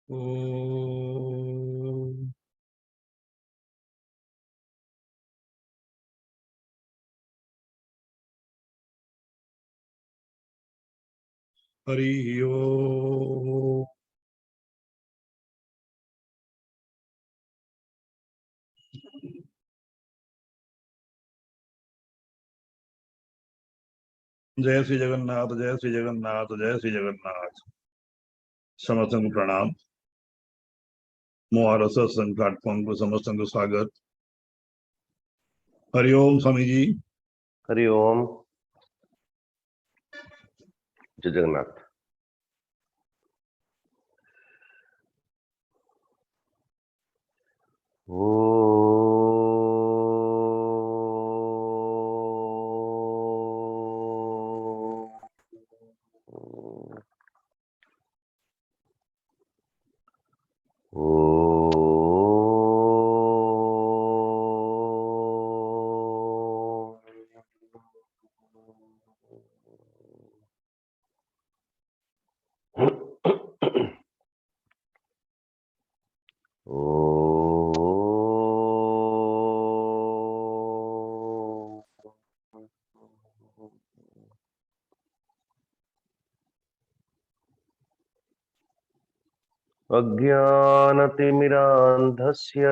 ओम हरि ओम। जय श्री जगन्नाथ, जय श्री जगन्नाथ, जय श्री जगन्नाथ। समस्तों को प्रणाम। मोहरस संघ प्लेटफॉर्म को समस्तों को स्वागत। हरिओम स्वामी जी। हरि ओम। जय जगन्नाथ। अज्ञानतिमिरान्धस्य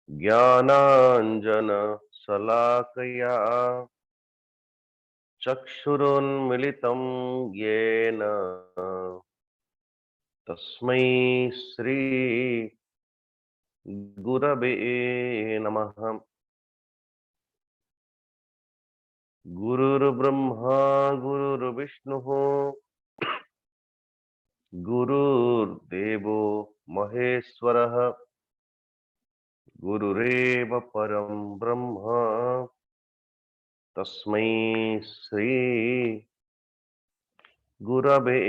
ज्ञानाञ्जनशलाकया चक्षुरुन्मिलितं येन तस्मै श्री गुरवे नमः। गुरुर्ब्रह्मा गुरुर्विष्णुः गुरुर्देवो महेश्वरः गुरुरेव परं ब्रह्म तस्मै श्री गुरवे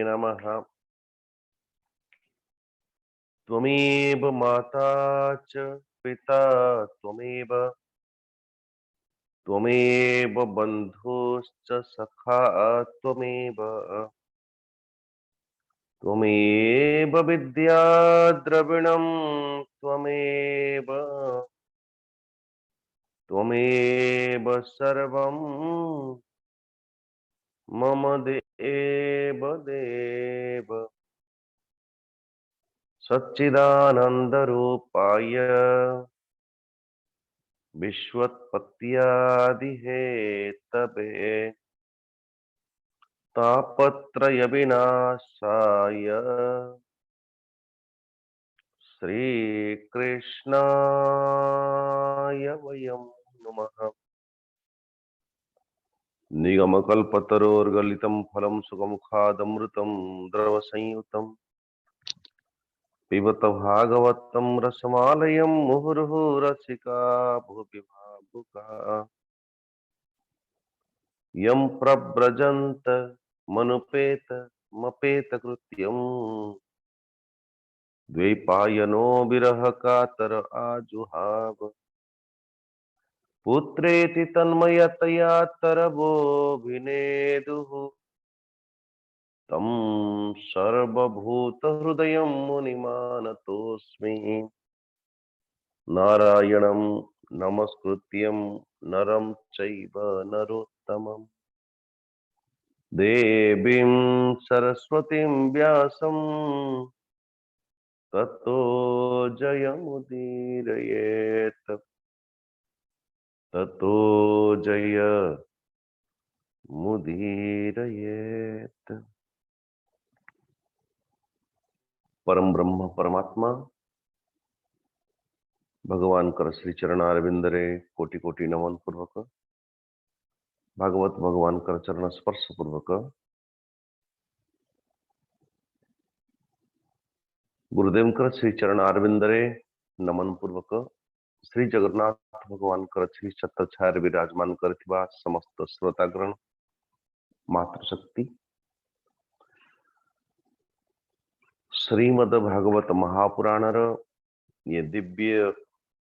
नमः। त्वमेव माता च पिता त्वमेव बन्धुश्च सखा त्वमेव विद्या द्रविणं त्वमेव सर्वं मम देव देव। सच्चिदानन्दरूपाय विश्वोत्पत्त्यादिहेतवे तापत्रयविनाशाय श्रीकृष्णाय वयं नमः। निगमकल्पतरोर्गलितं फलं सुखमुखादमृतं द्रवसंयुतं पिबत भागवतं रसमालयं मुहुर्मुहुः रसिका भुवि भावुकाः यं प्रव्रजन्त मनुपेतमपेतकृत्यम् द्वैपायनो विरह कातर आजुहाव पुत्रेति तन्मयतया तरवोऽभिनेदुः तं सर्वभूतहृदयं मुनिमानतोऽस्मि। नारायणं नमस्कृत्यं नरं चैव नरोत्तमं देवीं सरस्वतीं व्यासं ततो जयमुदीरयेत्। ततो जयमुदीरयेत्। परम ब्रह्म परमात्मा भगवान कर श्री चरणारविंदरे कोटि कोटि नमन पूर्वक भागवत भगवान कर चरण स्पर्श पूर्वक गुरुदेव कर श्री चरणारविंदरे नमन पूर्वक श्री जगन्नाथ भगवान कर श्री छत्र छाया विराजमान करथिबा समस्त श्रोतागण मातृशक्ति श्रीमद भागवत महापुराणर ये दिव्य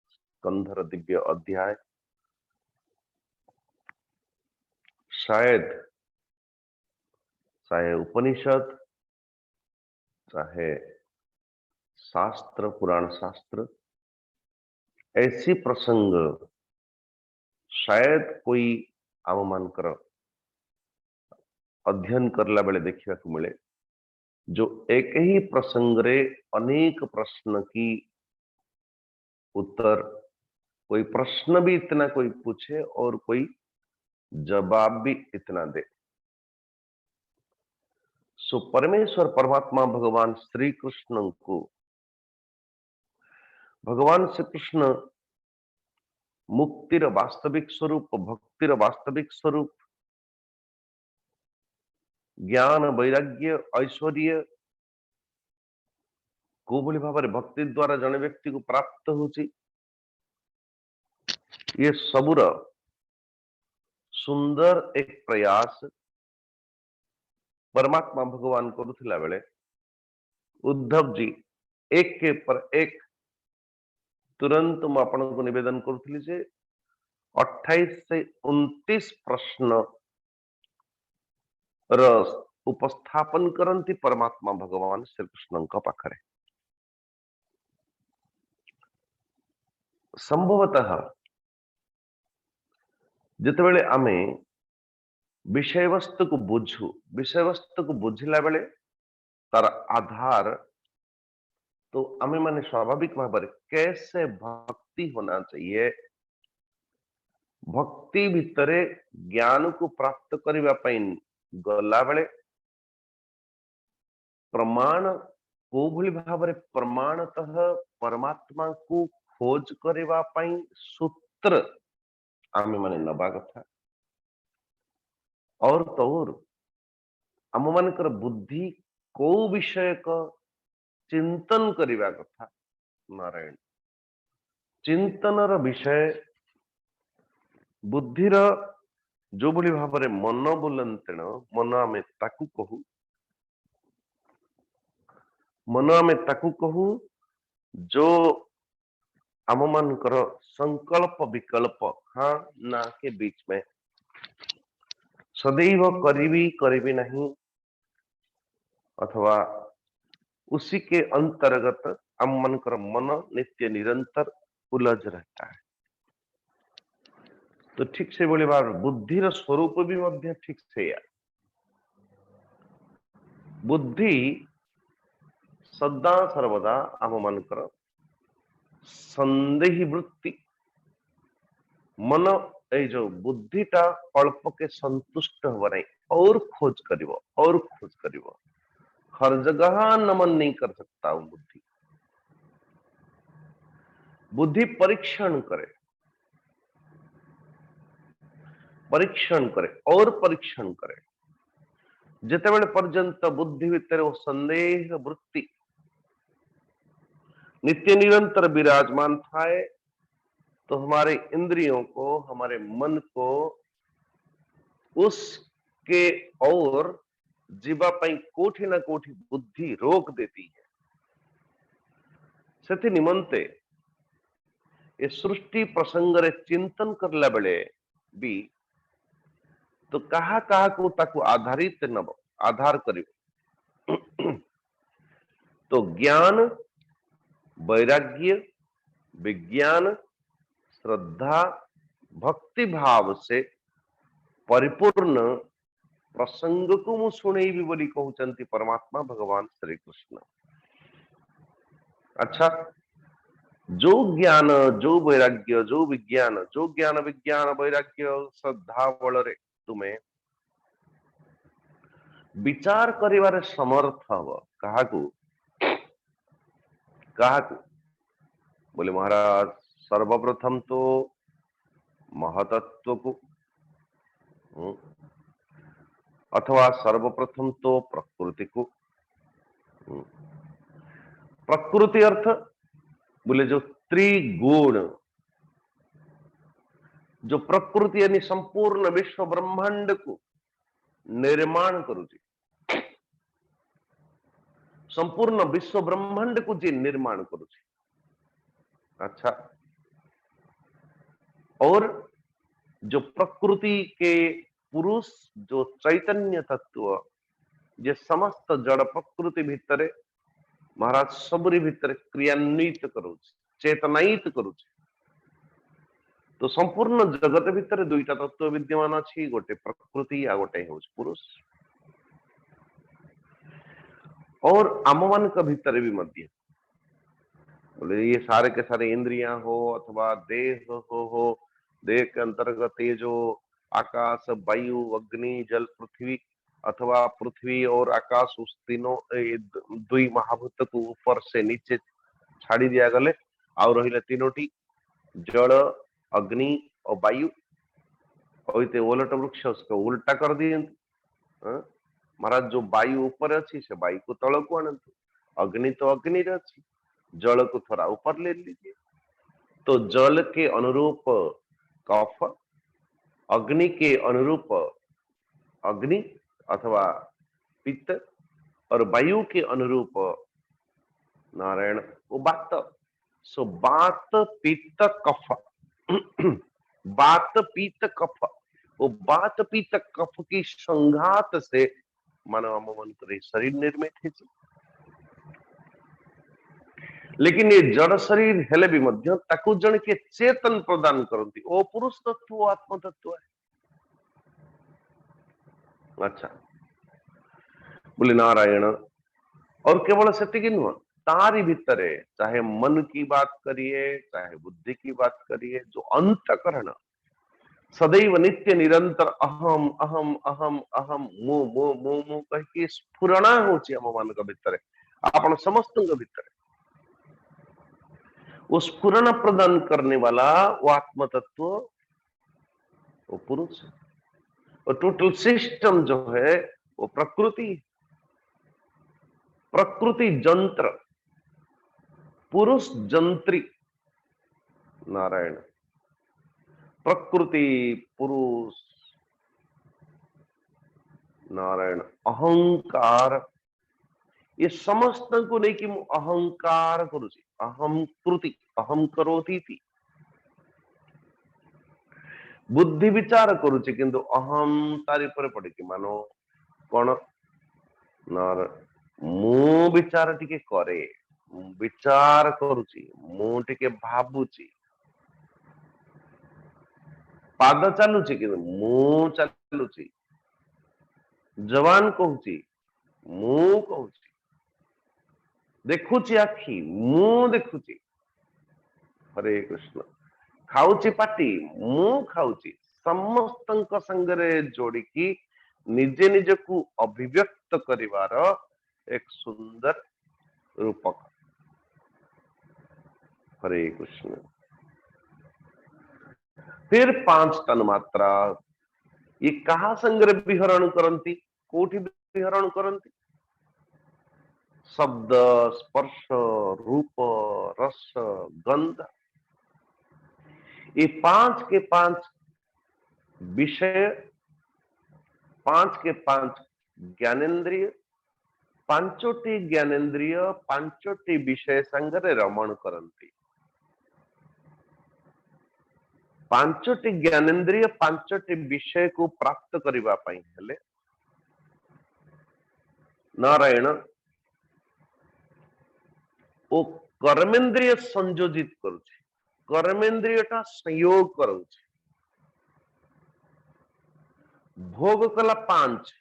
स्कंधर दिव्य अध्याय शायद उपनिषद चाहे शास्त्र पुराण शास्त्र, ऐसी प्रसंग शायद कोई आम मानकर अध्ययन करला बेले देखा मिले जो एक ही प्रसंग रे अनेक प्रश्न की उत्तर, कोई प्रश्न भी इतना कोई पूछे और कोई जवाब भी इतना दे। सो परमेश्वर परमात्मा भगवान श्री कृष्ण को, भगवान श्री कृष्ण मुक्तिर वास्तविक स्वरूप, भक्तिर वास्तविक स्वरूप, ज्ञान वैराग्य ऐश्वर्य को भली भाव भक्ति द्वारा जने व्यक्ति को प्राप्त होची, ये सबुर सुंदर एक प्रयास परमात्मा भगवान करुथिला बेले उद्धव जी एक के पर एक तुरंत मु आपन को निवेदन करुथिली जे 28 से 29 प्रश्न र उपस्थापन करंती परमात्मा भगवान श्री कृष्ण का पाखरे। संभवतः जितेबेले आमे विषय वस्तु को बुझू, विषय वस्तु को बुझिला बेले तार आधार तो आमे माने स्वाभाविक भाव कैसे भक्ति होना चाहिए, भक्ति भितरे ज्ञान को प्राप्त करने गला बेले प्रमाण को भली भाव प्रमाणतः परमात्मा को खोज करने सूत्र आमे माने नबा कथा और तौर आम मानकर बुद्धि को विषय का चिंतन करने कथा। नारायण चिंतन विषय बुद्धिर जो भली भाव मन बुलंतेण मन आमे ताकू कहू, मन आमे ताकू कहू जो आम मानकर संकल्प विकल्प हाँ ना के बीच में सदैव करीबी नहीं अथवा उसी के अंतर्गत आम मानकर मन नित्य निरंतर उलझ रहता है। तो ठीक से बोले बार बुद्धिर स्वरूप भी मध्य ठीक से या बुद्धि सदा सर्वदा आम मानकर संदेही वृत्ति मन ए जो बुद्धिटा अल्प के संतुष्ट हो नहीं और खोज करिवो हर जगह नमन नहीं कर सकता हूं। बुद्धि परीक्षण करे और परीक्षण करे जिते बेले पर्यंत बुद्धि भितर वो संदेह वृत्ति नित्य निरंतर विराजमान थाए तो हमारे इंद्रियों को, हमारे मन को उसके और जीवा पाई कोठी ना कोठी बुद्धि रोक देती है। सेति निमंते ये सृष्टि प्रसंग रे चिंतन करला बेले भी तो कहा को ताकू आधारित नब आधार करियो तो ज्ञान वैराग्य विज्ञान श्रद्धा भक्ति भाव से परिपूर्ण प्रसंग को मु शुणेबी बोली कहउचंती परमात्मा भगवान श्री कृष्ण। अच्छा जो ज्ञान जो वैराग्य जो ज्ञान विज्ञान वैराग्य श्रद्धा बल तुम्हें विचार करिवार समर्थ हब काहाकू बोले महाराज सर्वप्रथम तो महतत्व को अथवा सर्वप्रथम तो प्रकृति को। प्रकृति अर्थ बोले जो त्रिगुण जो प्रकृति यानी संपूर्ण विश्व ब्रह्मांड को निर्माण करुची, संपूर्ण विश्व ब्रह्मांड को जी निर्माण करुची। अच्छा और जो प्रकृति के पुरुष जो चैतन्य तत्व जे समस्त जड़ प्रकृति भितरे महाराज सबरी भितर क्रियान्वित करूची, चेतनायित करूची। तो संपूर्ण जगत भितर दुईटा तत्व विद्यमान अच्छी, गोटे प्रकृति आ गोटे हूँ पुरुष। और आम मान भितर भी मध्य बोले ये सारे के सारे इंद्रियां हो अथवा देह हो, देह के अंतर्गत तेजो आकाश वायु अग्नि जल पृथ्वी अथवा पृथ्वी और आकाश उस तीनों दुई महाभूत को ऊपर से नीचे छाड़ी दिया गले आउ रही तीनोटी जल अग्नि और वायु और ओलट वृक्ष उसको उल्टा कर दिए। महाराज जो वायु ऊपर अच्छी से वायु को तल को आनतु, अग्नि तो अग्नि अच्छी, जल को थोड़ा ऊपर ले लीजिए। तो जल के अनुरूप कफ, अग्नि के अनुरूप अग्नि अथवा पित्त और वायु के अनुरूप नारायण वो बात। सो बात पित्त कफ बात पित्त कफ, वो बात पित्त कफ की संघात से मानव मन शरीर निर्मित है। लेकिन ये जड़ शरीर हेले भी मध्य ताकू जन के चेतन प्रदान करती ओ पुरुष तत्व आत्म तत्व है। अच्छा बोले नारायण और केवल से नुह तारी भितरे चाहे मन की बात करिए चाहे बुद्धि की बात करिए, जो अंतकरण सदैव नित्य निरंतर अहम अहम अहम अहम मु मु मु मु कह स्फुरणा होची हम मान भितर आपण समस्त भितर वो स्फुरण प्रदान करने वाला वो आत्म तत्व वो पुरुष है। और टोटल सिस्टम जो है वो प्रकृति, प्रकृति जंत्र, पुरुष जंत्री नारायण। प्रकृति पुरुष नारायण अहंकार ये समस्त को नहीं कि अहंकार करुची, अहम कृति अहम करोती थी बुद्धि विचार करुची किंतु अहम तारी पर पड़े कि मानो कौन नार मु विचार टिके करे, विचार करुची मु टिके भाबुची, पाद चालुची कि मु चालुची, जवान कहूची मु कहूची, देखुची आखि मु देखुची, हरे कृष्ण खाऊची पाटी मु खाऊची, समस्त संगरे जोड़ी की निजे निजे को अभिव्यक्त करिवार एक सुंदर रूपक। हरे कृष्ण। फिर 5 तन मात्रा ये कहा संग्रह विहरण करती, कोठी विहरण करती, शब्द स्पर्श रूप रस गंध, ये 5 के 5 विषय, 5 के 5 ज्ञानेन्द्रिय, पांचोटी ज्ञानेन्द्रिय पांचोटी विषय संगरे रमण करती। पांचोटी ज्ञानेन्द्रिय पांचोटी विषय को प्राप्त करिबा पई हेले नारायण ओ कर्मेन्द्रिय संयोजित करुछि, कर्मेन्द्रियटा संयोग करुछि। भोग कला 5,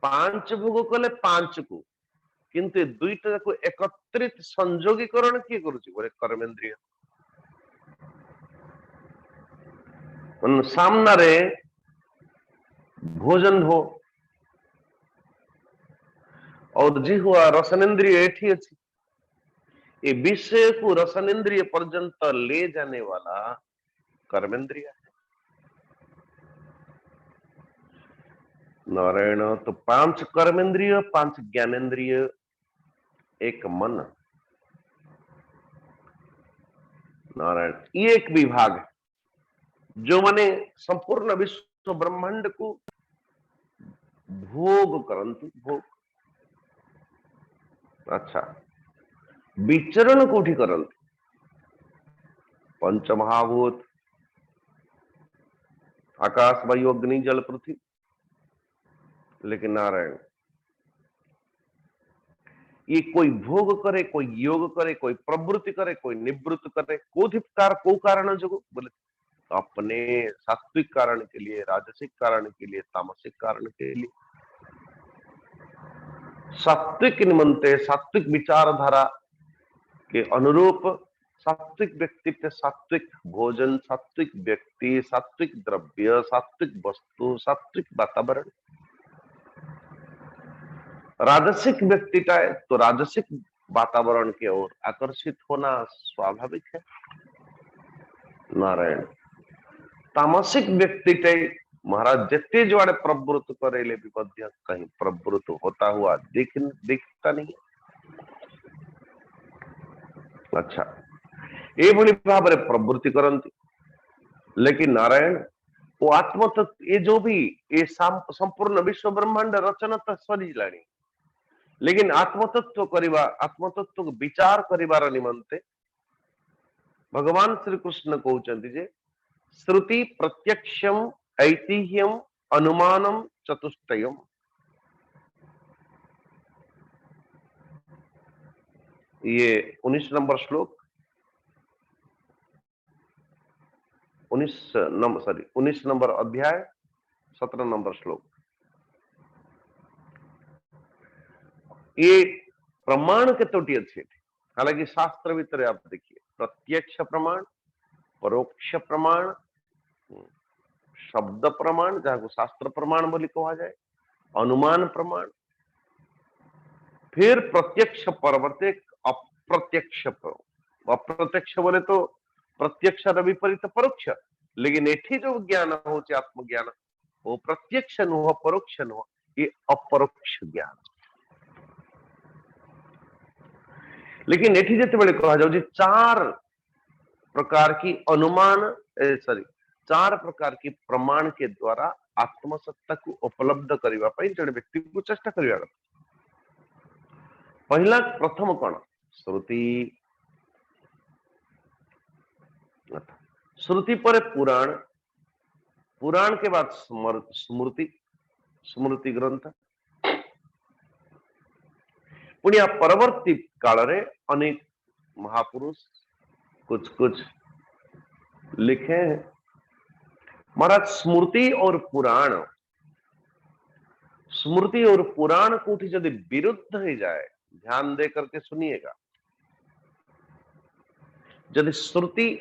5 भोग कले 5 को, किंतु दुईटा को एकत्रित संयोगीकरण किए करुछि बोले कर्मेन्द्रिय। सामना रे भोजन हो और जिह्वा रसनेन्द्रिय एठी अछि, ये विषय को रसनेन्द्रिय पर्यंत ले जाने वाला कर्मेंद्रिय है नारायण। तो 5 कर्मेंद्रिय 5 ज्ञानेन्द्रिय एक मन नारायण, ये एक विभाग है जो माने संपूर्ण विश्व ब्रह्मांड को भोग करंतु भोग। अच्छा विचरण कोठी करंतु पंचमहाभूत आकाश वायु अग्नि जल पृथ्वी। लेकिन नारायण ये कोई भोग करे, कोई योग करे, कोई प्रवृत्ति करे, कोई निवृत्त करे, को कारण जो बोले अपने सात्विक कारण के लिए, राजसिक कारण के लिए, तामसिक कारण के लिए। सात्विक निमंते, सात्विक विचारधारा के अनुरूप सात्विक व्यक्तित्व, सात्विक भोजन, सात्विक व्यक्ति, सात्विक द्रव्य, सात्विक वस्तु, सात्विक वातावरण। राजसिक व्यक्तिता है तो राजसिक वातावरण की ओर आकर्षित होना स्वाभाविक है। नारायण तामसिक व्यक्तिता महाराज जिते जुआड़े प्रवृत्त करेले भी मध्य कहीं प्रवृत्त होता हुआ दिखता नहीं। अच्छा ये भाव में प्रवृत्ति करती, लेकिन नारायण वो आत्मतत्व ये जो भी ये संपूर्ण विश्व ब्रह्मांड रचना तो सरीला, लेकिन आत्मतत्व करवा, आत्मतत्व विचार करिवार निमंते भगवान श्री कृष्ण कहते जे श्रुति प्रत्यक्षम ऐतिह्यम अनुमानम चतुष्टयम। ये 19 नंबर श्लोक, 19 नंबर अध्याय 17 नंबर श्लोक। ये प्रमाण के तोटी अच्छे थे। हालांकि शास्त्र भीतर आप देखिए प्रत्यक्ष प्रमाण, परोक्ष प्रमाण, शब्द प्रमाण जहां को शास्त्र प्रमाण बोली कहा जाए, अनुमान प्रमाण, फिर प्रत्यक्ष परवर्ते अप्रत्यक्ष। अप्रत्यक्ष बोले तो प्रत्यक्ष विपरीत परोक्ष, लेकिन एठी जो ज्ञान हो आत्मज्ञान वो प्रत्यक्ष नुह, परोक्ष नुह, ये अपरोक्ष ज्ञान। लेकिन एठी जिते बड़े कहा जाओ चार प्रकार की अनुमान चार प्रकार की प्रमाण के द्वारा आत्मसत्ता को उपलब्ध करने जड़े व्यक्ति को चेष्टा करवा। पहला प्रथम कौन श्रुति, श्रुति पर पुराण, पुराण के बाद स्मृति, स्मृति ग्रंथ। पुण्य परवर्ती काल रे अनेक महापुरुष कुछ कुछ लिखे हैं। महाराज स्मृति और पुराण, स्मृति और पुराण को यदि विरुद्ध ही जाए, ध्यान दे करके सुनिएगा, यदि श्रुति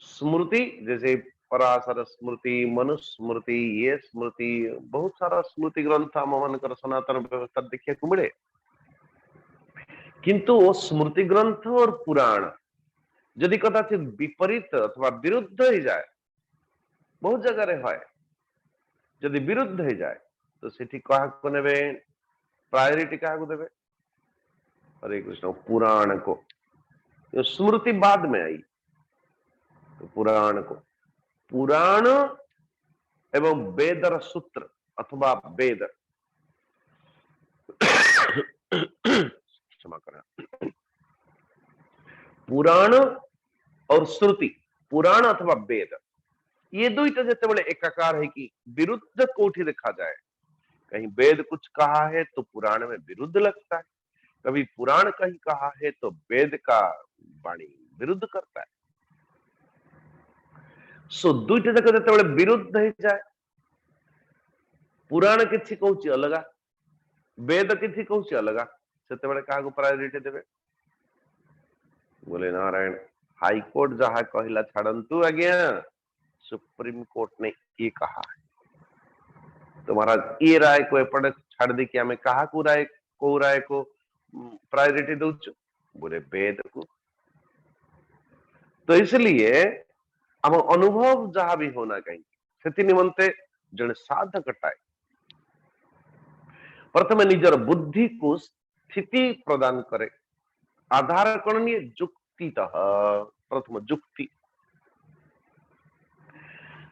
स्मृति जैसे पराशर स्मृति, मनुस्मृति, ये स्मृति बहुत सारा स्मृति ग्रंथ मनकर सनातन व्यवस्था देखिए को मिले, किंतु वो स्मृति ग्रंथ और पुराण यदि कदाचित विपरीत अथवा विरुद्ध ही जाए, बहुत जगह रे है, यदि विरुद्ध ही जाए तो सेठी कहा को नेबे प्रायोरिटी कहा को देबे? हरे कृष्ण पुराण को। तो स्मृति बाद में आई तो पुराण को, पुराण एवं वेदर सूत्र अथवा वेद क्षमा करें, पुराण और श्रुति, पुराण अथवा वेद ये दुईटा जिते बड़े एकाकार है कि विरुद्ध कोठी देखा जाए, कहीं वेद कुछ कहा है तो पुराण में विरुद्ध लगता है, कभी पुराण कहीं कहा है तो वेद का वाणी विरुद्ध करता है। सो दुईटा जगह जिते बड़े विरुद्ध ही जाए, पुराण किसी कहूँ अलगा, वेद किसी कहूँ अलगा, सेते बड़े कहा को प्रायोरिटी देवे? बोले नारायण हाईकोर्ट जहां कहला छाड़ंतु आज्ञा, सुप्रीम कोर्ट ने ये कहा है तो महाराज ये राय को एपटे छाड़ दी कि हमें कहा को राय को प्रायोरिटी दो? बोले वेद को। तो इसलिए हम अनुभव जहां भी होना कहीं से निमंते जन साधक टाए प्रथम निजर बुद्धि को स्थिति प्रदान करे, आधार कौन जुक्ति, प्रथम जुक्ति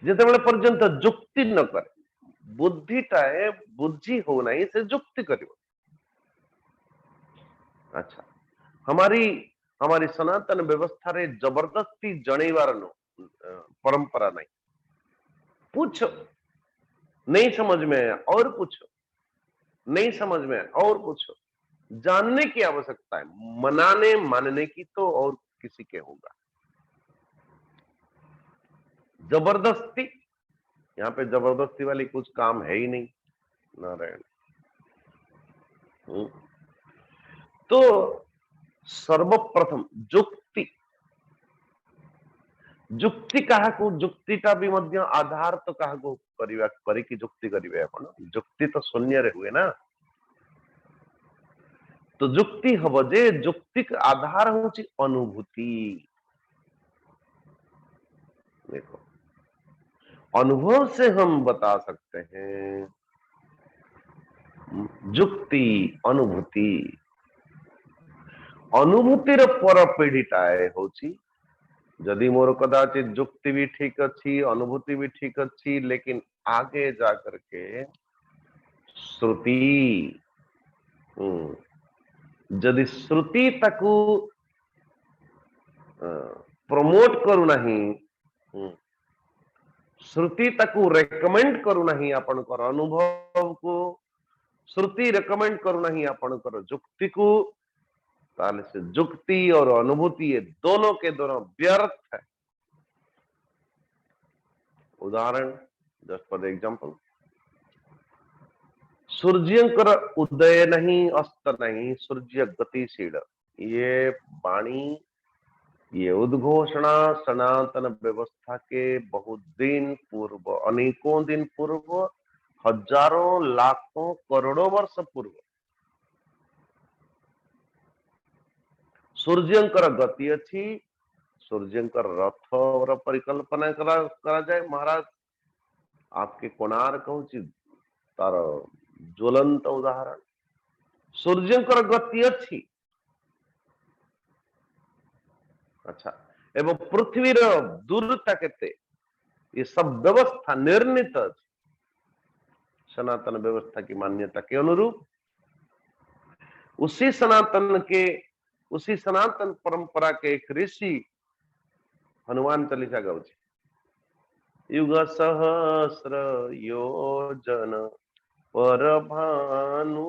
जिते बड़े पर्यंत जुक्ति न करे, बुद्धिटा बुद्धि हो नहीं से जुक्ति करियो। अच्छा हमारी सनातन व्यवस्था रे जबरदस्ती जणेवार परंपरा नहीं, पूछो नहीं समझ में आया और पूछो, नहीं समझ में आया और पूछो, जानने की आवश्यकता है, मनाने मानने की तो और किसी के होगा। जबरदस्ती, यहाँ पे जबरदस्ती वाली कुछ काम है ही नहीं। नारायण। तो सर्वप्रथम जुक्ति, जुक्ति काहाकू, जुक्तिटा भी मध्य आधार तो काहाकू करिवा करिकी जुक्ति करिवे आपण, जुक्ति तो शून्य रे हुए ना। तो जुक्ति हब जे जुक्ति का आधार होची अनुभूति। देखो, अनुभव से हम बता सकते हैं, जुक्ति अनुभूति, अनुभूतिर पर पीढ़ीटाए होची जदि मोर कदाचित जुक्ति भी ठीक अच्छी, अनुभूति भी ठीक अच्छी, लेकिन आगे जाकर के श्रुति, जदि श्रुति ताकू प्रमोट करू नहीं, श्रुति ताकू रेकमेंड करू नहीं आपनकर अनुभव को, श्रुति रेकमेंड करू नहीं आपनकर जुक्ति को, ताले से जुक्ति और अनुभूति ये दोनों के दोनों व्यर्थ है। उदाहरण, जस्ट फॉर एग्जांपल, सूर्यंकर उदय नहीं अस्त नहीं, सूर्य गतिशील, ये वाणी, ये उद्घोषणा सनातन व्यवस्था के बहुत दिन पूर्व, अनेकों दिन पूर्व, हजारों लाखों करोड़ों वर्ष पूर्व सूर्यंकर गति अच्छी, सूर्यंकर रथ और परिकल्पना करा जाए। महाराज आपके कोणार्क होची तार ज्वलंत उदाहरण, सूर्यंकर गति अच्छी। अच्छा, एवं पृथ्वी दूरता केते, ये सब व्यवस्था निर्णित सनातन व्यवस्था की मान्यता के अनुरूप, उसी सनातन परंपरा के एक ऋषि हनुमान चालीसा गाँव, युग सहस्र योजन पर भानु,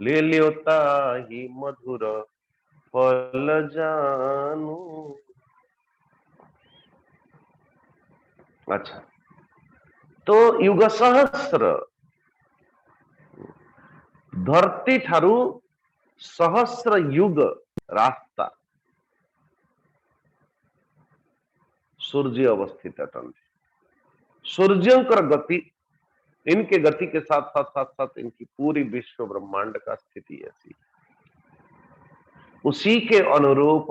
ले ल्योता ही मधुर फल जानू। अच्छा, तो युग सहस्र, धरती ठारू सहस्र युग रास्ता सूर्य अवस्थित अटंती, सूर्यंकर गति, इनके गति के साथ साथ साथ साथ इनकी पूरी विश्व ब्रह्मांड का स्थिति ऐसी, उसी के अनुरूप,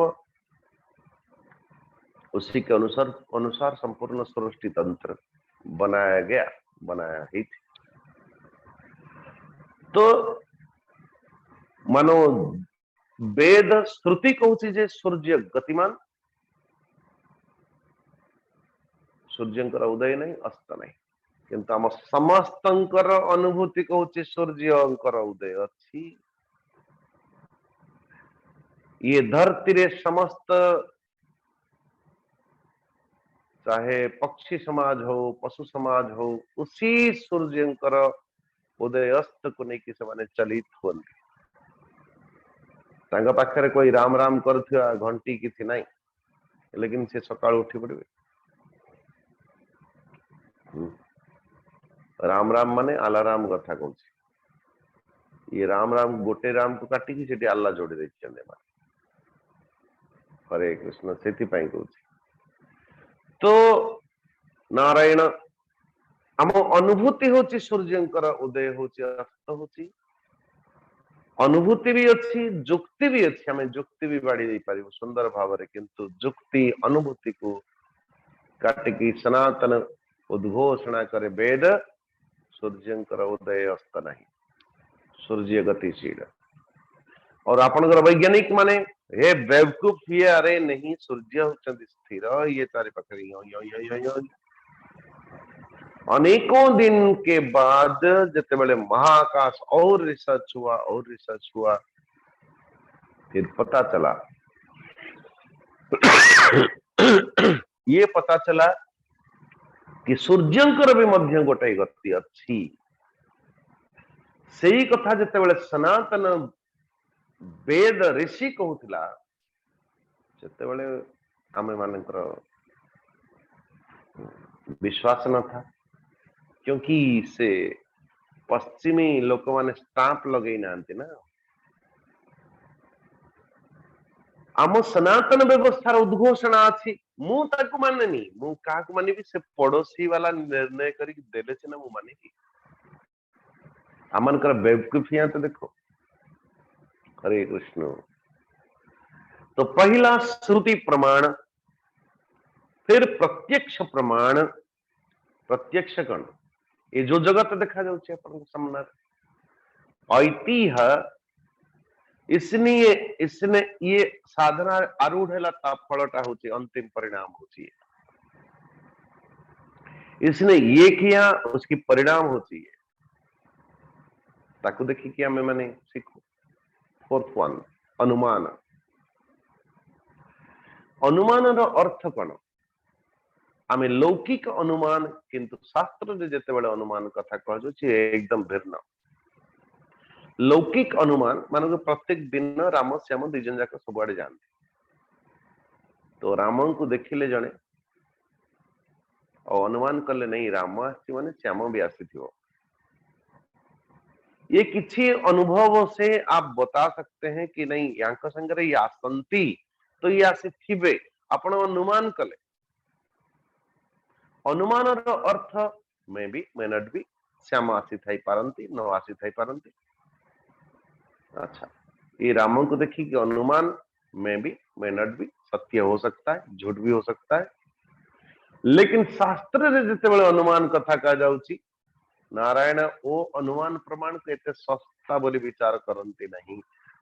उसी के अनुसार संपूर्ण सृष्टि तंत्र बनाया गया, बनाया ही थी। तो मानो वेद श्रुति कहूची जे सूर्य गतिमान, सूर्यंकर उदय नहीं अस्त नहीं, किंतु आम समस्तंकर अनुभूति कहूची सूर्यंकर उदय अच्छी। ये धरती रे समस्त, चाहे पक्षी समाज हो पशु समाज हो, उसी सूर्यंकर उदय अस्त को नहीं कि से चलित होती। तांगा पाखरे कोई राम राम करथिया घंटी किसी नहीं, लेकिन से सकाळ उठी पड़े राम राम माने आलाराम कथा कहूँ, ये राम राम गोटे राम को काटिकी सेठी आल्ला जोड़ी देछियन्ते माने। हरे कृष्ण, सेठी पाई कहूँ। तो नारायण, आम अनुभूति होची सूर्यंकर उदय होची अस्त होची, अनुभूति भी अच्छी, जुक्ति भी अच्छी, हमें जुक्ति भी बाड़ी दे पारी सुंदर भाव रे, किंतु जुक्ति अनुभूति को काटिकी सनातन उद्घोषणा करे वेद, सूर्यंकर उदय अस्त नहीं, सूर्य गतिशील। और आपनकर वैज्ञानिक माने हे बेवकूफ, ये अरे नहीं सूर्य होचंदी स्थिर, ये तारे पकड़ी यो अनेकों दिन के बाद जते बड़े महाकाश और रिसर्च हुआ, फिर पता चला ये पता चला कि सूर्यंकर भी मध्य गोटे गति अच्छी, सेही कथा जेतेबेले सनातन वेद ऋषि कहूथिला जेतेबेले आमे मानकर विश्वास न था, क्योंकि से पश्चिमी लोक माने स्टाम्प लगे नांती ना। आम सनातन व्यवस्थार उद्घोषणा अच्छी मु ताकू मानेनी, मु काकू मानिबी से पड़ोसी वाला निर्णय करिक देले सिना मु मानिबी। आमनकर बेवकूफियां तो देखो। हरे कृष्ण। तो पहला श्रुति प्रमाण, फिर प्रत्यक्ष प्रमाण। प्रत्यक्ष कण ये जो जगत देखा जाउछे अपन सामने ऐतिह्य, इसलिए इसने ये साधना आरूढ़ है फलटा होची अंतिम परिणाम होची। इसने ये किया उसकी परिणाम होती है, ताकू देखी कि हमें मैंने सीखो। फोर्थ वन अनुमान। अनुमान अर्थ कौन? आम लौकिक अनुमान किंतु शास्त्र जिते बड़े अनुमान कथा कह एकदम भिन्न। लौकिक अनुमान मान प्रत्येक दिन राम श्याम दिजन जाक सबुआड़े जाते, तो राम को देखिले जड़े और अनुमान कले नहीं राम आसी माने श्याम भी आसी। ये किसी अनुभव से आप बता सकते हैं कि नहीं यहाँ संगे ये आसंती तो ये आसी थिबे, आपण अनुमान कले। अनुमान अर्थ may be may not be, श्याम आसी थाई पारंती न आसी थाई पारंती। अच्छा, ये राम को देखी कि अनुमान मे बी मे नॉट बी, सत्य हो सकता है झूठ भी हो सकता है। लेकिन शास्त्र रे जिते बड़े अनुमान कथा कह जाउची नारायण ओ अनुमान प्रमाण को एते सस्ता बोली विचार करती नहीं,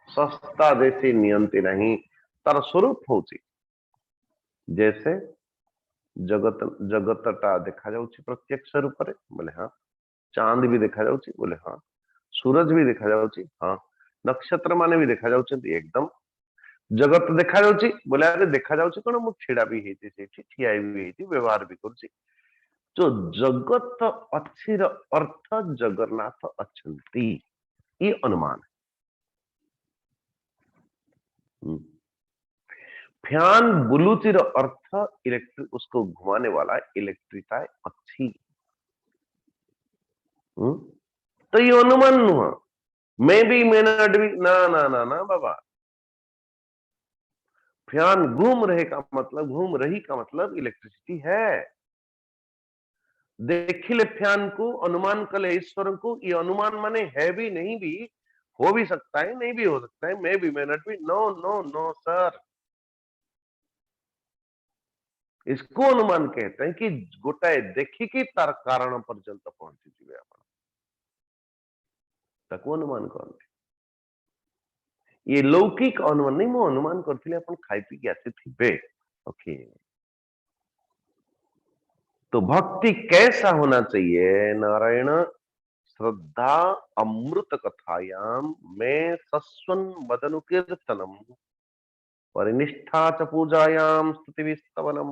सस्ता देसी नियंती नहीं। तार स्वरूप होची जैसे जगत जगतटा देखा जाउची प्रत्यक्ष रूप रे बोले हाँ, चांद भी देखा जाउची बोले हाँ, सूरज भी देखा जाउची हाँ, नक्षत्र माने भी देखा जाउची एकदम। जगत देखा जाउची बोले अरे देखा जाउची कोन मु छिड़ा भी हेती सेठी ठिया भी हेती व्यवहार भी करची। जो जगत अच्छी अर्थ जगन्नाथ अच्छंती ये अनुमान है। फैन बुलुचीर अर्थ इलेक्ट्रिक, उसको घुमाने वाला इलेक्ट्रिका अच्छी। तो ये अनुमान नुह, मैं भी मे नॉट भी ना ना ना ना बाबा। फैन घूम रहे का मतलब, घूम रही का मतलब इलेक्ट्रिसिटी है। देखिले फैन को अनुमान कले ईश्वर को, ये अनुमान माने है भी नहीं भी, हो भी सकता है नहीं भी हो सकता है, मैं भी मे नॉट भी, नो नो नो सर। इसको अनुमान कहते हैं कि गोटाए देखिकी तार कारण पर्यंत पहुंची जीवे आपण, ताको अनुमान कहते। ये लौकिक अनुमान नहीं, मो अनुमान करथिले अपन खाई पी के आसी थिबे। ओके, तो भक्ति कैसा होना चाहिए नारायण? श्रद्धा अमृत कथायाम में सस्वन वदनु कीर्तनम परिनिष्ठा च पूजायाम स्तुति विस्तवनम।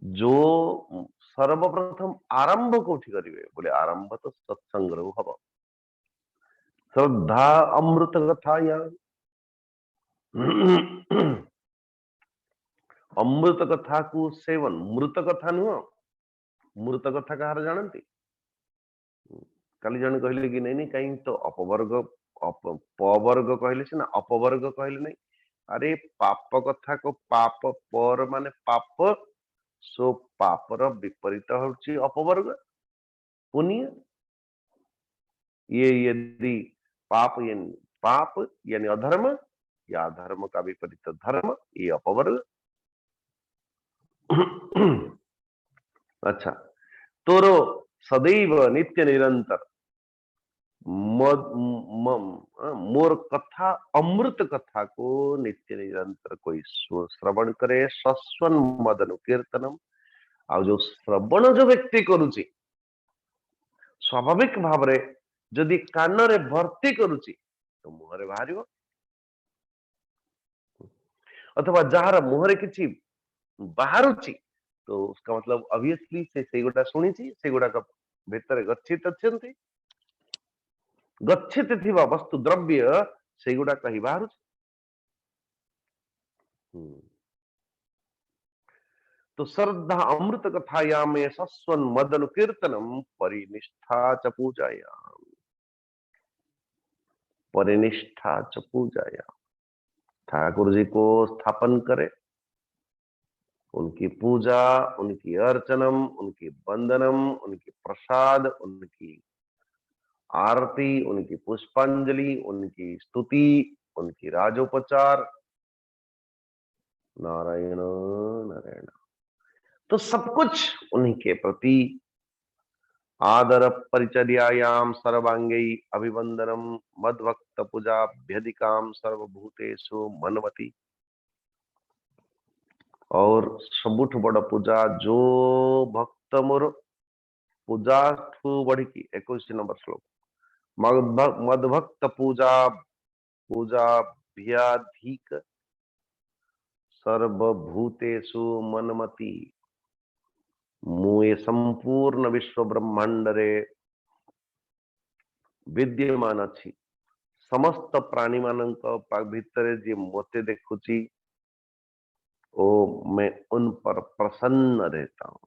जो सर्वप्रथम आरंभ कोठी करिवे बोले आरंभ तो सत्संग हब। श्रद्धा अमृत कथायाम अमृत कथा को सेवन, मृत कथा नुह, मृत कथा कहार जानती? काली जन कहले कि नहीं कहीं तो अपवर्ग पवर्ग कहले सिना अपवर्ग कहले नहीं। अरे पाप कथा को पाप पर माने पाप, सो पापर विपरीत होची अपवर्ग पुण्य। ये यदि पाप यानी अधर्म या अधर्म का विपरीत धर्म, ये अपवर्ग। अच्छा, तोरो सदैव नित्य निरंतर मोर कथा अमृत कथा को नित्य निरंतर कोई श्रवण करे, सस्वन मदन कीर्तनम। आ जो श्रवण जो व्यक्ति करुची स्वाभाविक भाव रे जदि कान रे भर्ती करुची तो मुहरे बाहर, अथवा जार मुहरे किछि बाहरुची तो उसका मतलब ऑब्वियसली से गुड़ा शुणी से गुड़ा भितर गच्छित अछंती गच्छित थिबा वस्तु द्रव्य सेगुडा कहि बाहर तो श्रद्धा अमृत कथायाम सस्वन मदन कीर्तनम परिनिष्ठा च पूजायाम परिनिष्ठा च पूजायाम ठाकुर जी को स्थापन करे, उनकी पूजा, उनकी अर्चनम, उनकी वंदनम, उनकी प्रसाद, उनकी आरती, उनकी पुष्पांजलि, उनकी स्तुति, उनकी राजोपचार, नारायण नारायण, तो सब कुछ उन्हीं के प्रति आदर परिचर्यायाम सर्वांगई अभिवंदनम मद्भक्त पूजाभ्यधिकाम सर्वभूतेषु मनवती। और सबुठ बड़ पूजा जो भक्त मोर पूजा ठू बढ़ी की 21 नंबर श्लोक मद्भक्त पूजाभ्यधिक सर्वभूतेषु मनमती। मुए संपूर्ण विश्व ब्रह्मांड रे विद्यमान अच्छी समस्त प्राणी मान भितर जी मते देखुची ओ मैं उन पर प्रसन्न रहता हूं।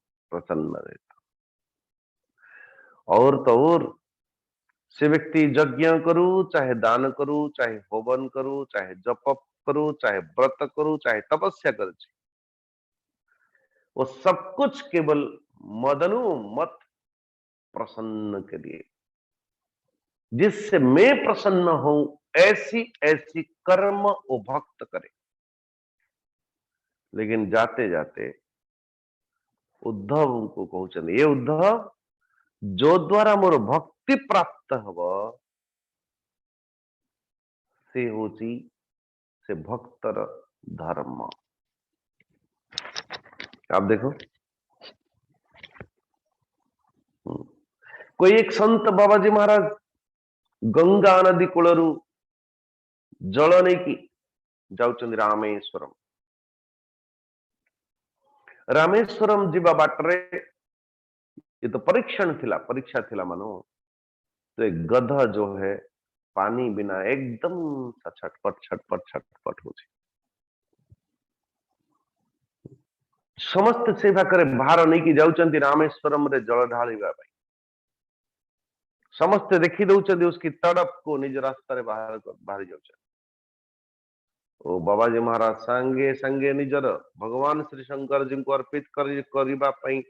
और तो और से व्यक्ति यज्ञ करू, चाहे दान करू, चाहे होवन करू, चाहे जप करू, चाहे व्रत करू, चाहे तपस्या करू, वो सब कुछ केवल मदनु मत प्रसन्न के लिए, जिससे मैं प्रसन्न हूं ऐसी ऐसी कर्म वो भक्त करे। लेकिन जाते जाते उद्धव उनको कहते, ये उद्धव जो द्वारा मोर भक्ति प्राप्त हब से होची से भक्तर धर्म। आप देखो कोई एक संत बाबाजी महाराज गंगा नदी कूलरू जल नहीं की जाउचंदी रामेश्वरम। रामेश्वरम जीवा बाटरे ये तो परीक्षा थिला मानो, तो एक गधा जो है पानी बिना एकदम सा छटपट हो समस्त सेवा करे बाहर नहीं की जाउचंदी रामेश्वरम रे जल ढालिबा पाई। समस्त देखी दउचंदी उसकी तड़प को निज रास्ता रे बाहर जाउचंदी। ओ बाबाजी महाराज संगे संगे निजर भगवान श्री शंकर जी को अर्पित करिबा पाई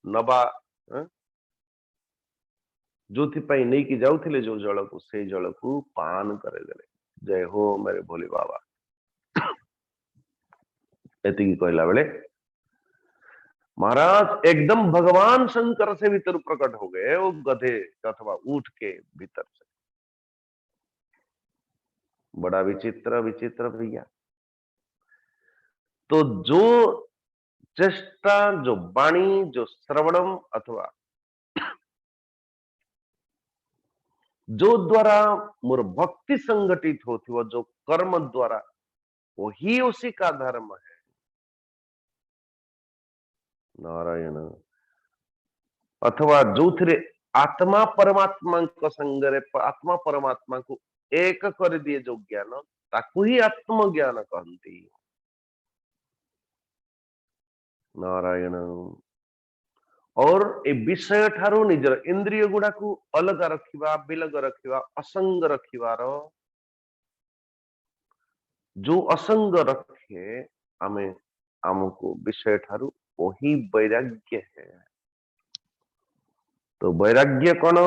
नबा जो नहीं की जाउथिले जो जल को से जल को पान करे देले। जय हो मेरे भोले बाबा। एति कहला बेले महाराज एकदम भगवान शंकर से भीतर प्रकट हो गए वो गधे अथवा ऊंट के भीतर से। बड़ा विचित्र विचित्र भैया। तो जो चेष्टा, जो वाणी, जो श्रवणम अथवा जो द्वारा मोर भक्ति संगठित होती वो जो कर्म द्वारा वही उसी का धर्म है। नारायण। अथवा जो थे आत्मा परमात्मा को संगरे आत्मा परमात्मा को एक कर दिए जो ज्ञान ताकू ही आत्मज्ञान कहती। नारायण। और ए विषय ठारू निजर इंद्रिय गुड़ा को अलग रखिबा, बिलग रखिबा, असंग रखिबार जो असंग रखे आमे आमको विषय ठारू वही वैराग्य है। तो वैराग्य कौन,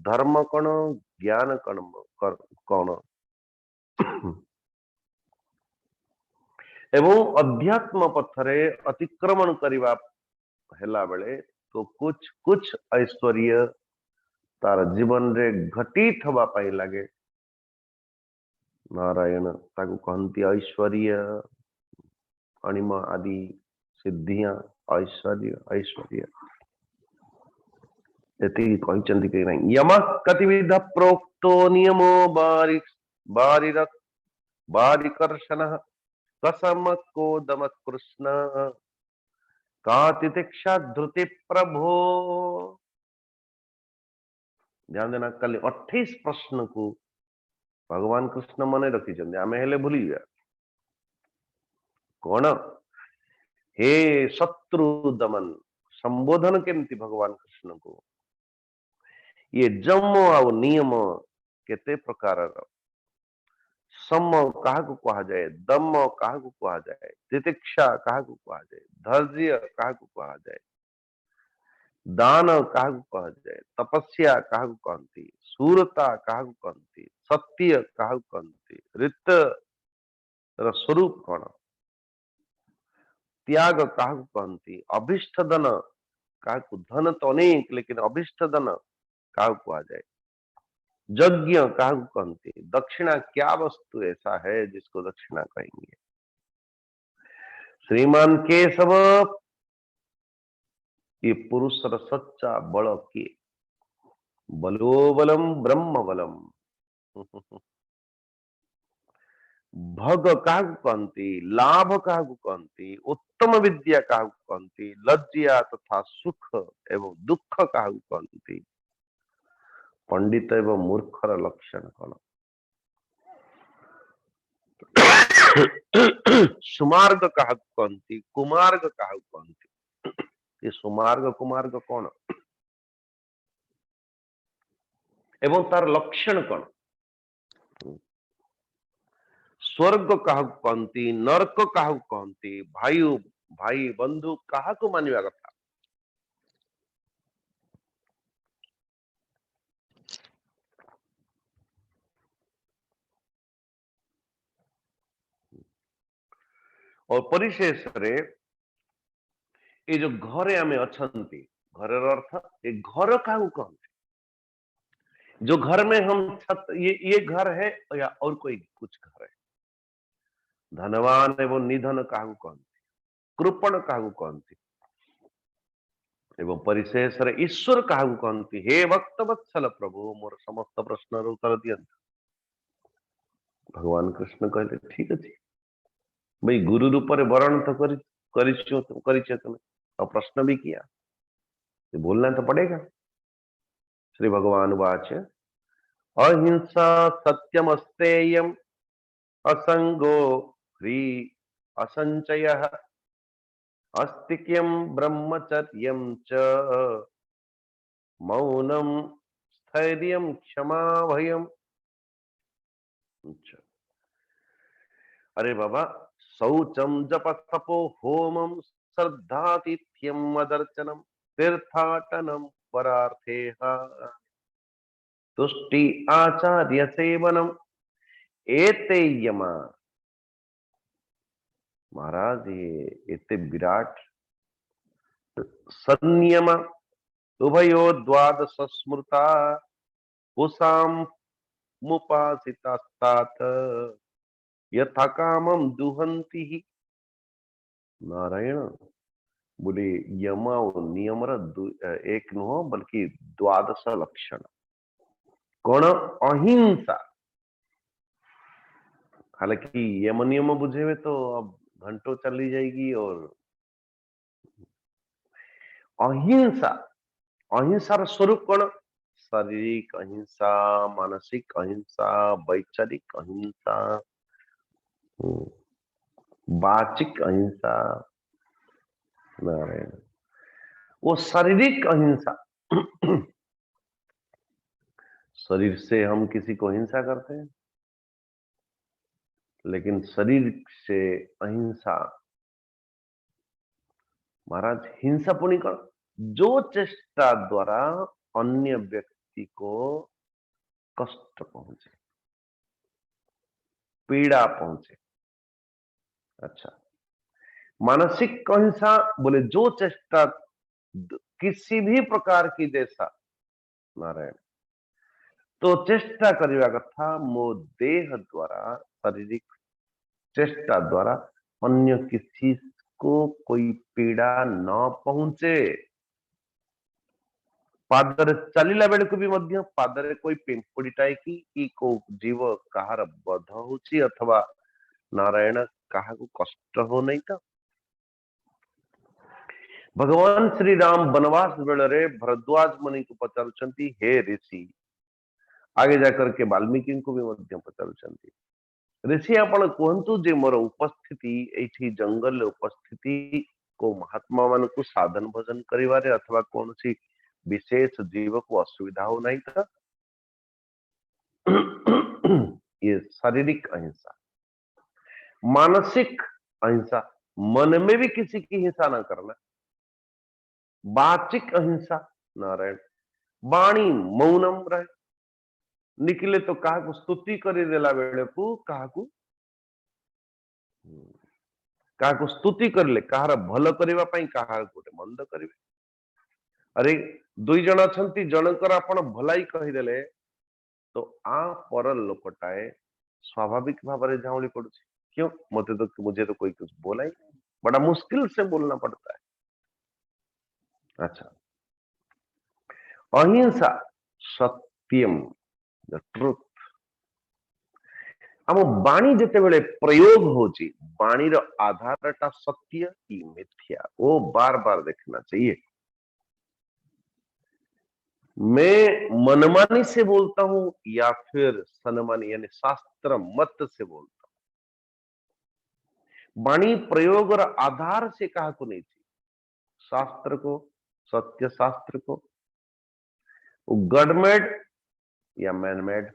धर्म कौन, ज्ञान कौन एवं अध्यात्म पथरे अतिक्रमण करिबा हेला बेले तो कुछ कुछ ऐश्वर्य तार जीवन रे घटित हवा पाई लगे। नारायण ताकू कहती ऐश्वर्य अणिमा आदि सिद्धियां ऐश्वर्य यम कतिविध प्रोक्तो नियमो बारिकर्षण कसम कोदम कृष्ण का तितिक्षा धृति प्रभो। ध्यान देना कल 28 प्रश्न को भगवान कृष्ण मन रखी आम हेले भूली जा कौन हे शत्रु दमन संबोधन केमती भगवान कृष्ण को ये जम आ नियम केते प्रकार सम क्या कहा जाए दम क्या कहा जाए तितिक्षा क्या कहा जाए धैर्य क्या कहा जाए दान क्या कहा जाए तपस्या क्या कहती सूरता क्या कहती सत्य क्या कहती ऋत स्वरूप कौन त्याग क्या कहती अभिष्ट धन क्या धन तो अनेक लेकिन अभिष्ट धन क्या कहा जाए यज्ञ क्या कहते दक्षिणा क्या वस्तु ऐसा है जिसको दक्षिणा कहेंगे श्रीमान केशव ये पुरुष सच्चा बल के बलोबलम ब्रह्म बलम भग क्या कहती लाभ क्या कहती उत्तम विद्या क्या कहती लज्जा तथा सुख एवं दुख क्या कहती पंडित एवं मूर्खर लक्षण कौन सुमार्ग क्या कहती कुमार्ग क्या कहती ये सुमार्ग कुमार्ग कौन एवं तार लक्षण कौन स्वर्ग क्या कहती नरक क्या कहती भाई भाई बंधु क्या मानवा कथा और परिशेष रे ये जो घरे आमे अछंती घर अर्थ ये घर क्या कहते जो घर में हम छत ये घर है या और कोई कुछ घर है धनवान एवं निधन क्या कहते कृपण क्या कहते एवं परिशेष रे ईश्वर क्या कहते हे भक्त वत्सल प्रभु मोर समस्त प्रश्न उत्तर दियंत भगवान कृष्ण कहले ठीक अच्छे भाई गुरु रूप में वर्ण तो कर प्रश्न भी किया बोलना तो पड़ेगा श्री भगवान वाच अहिंसा सत्यमस्तेयम् असंगो ह्री असंचयः अस्तिक्यं ब्रह्मचर्यं च मौनम स्थैर्यं क्षमा भयम् अरे बाबा शौचम जप तपो होमम श्रद्धातिथ्यम मदर्चनम तीर्थाटनम परार्थेह तुष्टि आचार्य सेवनम एते यमा महाराज ये एते विराट संयम उभयो द्वादश स्मृता पुसाम मुपासितास्तात यथा कामम दुहंती ही नारायण बोले यम और नियम एक नुह बल्कि द्वादश लक्षण कौन अहिंसा हालांकि यम नियम बुझे हुए तो अब घंटों चली जाएगी और अहिंसा अहिंसार स्वरूप कौन शारीरिक अहिंसा मानसिक अहिंसा वैचारिक अहिंसा वाचिक अहिंसा नारायण वो शारीरिक अहिंसा शरीर से हम किसी को हिंसा करते हैं लेकिन शरीर से अहिंसा महाराज हिंसा पुण्य कर जो चेष्टा द्वारा अन्य व्यक्ति को कष्ट पहुंचे पीड़ा पहुंचे अच्छा मानसिक अहिंसा बोले जो चेष्टा किसी भी प्रकार की जैसा नारायण तो चेष्टा करवा कथा मो देह द्वारा शारीरिक चेष्टा द्वारा अन्य किसी को कोई पीड़ा न पहुंचे पादर चलिला बेल को भी मध्य पादरे कोई पिंपुड़ीटाए कि को जीव कहार बध होची अथवा नारायण कहा को कष्ट हो नहीं था भगवान श्री राम वनवास बेल रे भरद्वाज मुनि को पचारुचंती हे ऋषि आगे जाकर के वाल्मीकि को भी मध्य पचारुचंती ऋषि आपण कहतु जे मोर उपस्थिति एठी जंगल उपस्थिति को महात्मा मान को साधन भजन करिवारे अथवा कौन सी विशेष जीव को असुविधा हो नहीं था। ये शारीरिक अहिंसा, मानसिक अहिंसा, मन में भी किसी की हिंसा ना करना, वाचिक अहिंसा नारायण, वाणी मौनम रहे, निकले तो कहा स्तुति करदेला बेले को कहा स्तुति करले कहार भल करबा पई कहार गोटे मंद करिवे। अरे दुई जन अछंती जनकर आपण भलाई कहिदेले तो आ पर लोकटाए स्वाभाविक भाव में झाउली पड़ुछि। क्यों? मुझे तो कोई कुछ बोला ही नहीं, बड़ा मुश्किल से बोलना पड़ता है। अच्छा, अहिंसा सत्यम द ट्रुथ। आम बाणी जिते बड़े प्रयोग होची बाणी रो आधारटा सत्य की मिथ्या वो बार बार देखना चाहिए। मैं मनमानी से बोलता हूं या फिर सनमानी यानी शास्त्र मत से बोलता हूं। वाणी प्रयोग और आधार से कहा को नहीं थी, शास्त्र को, सत्य शास्त्र को, गॉडमेड या मैनमेड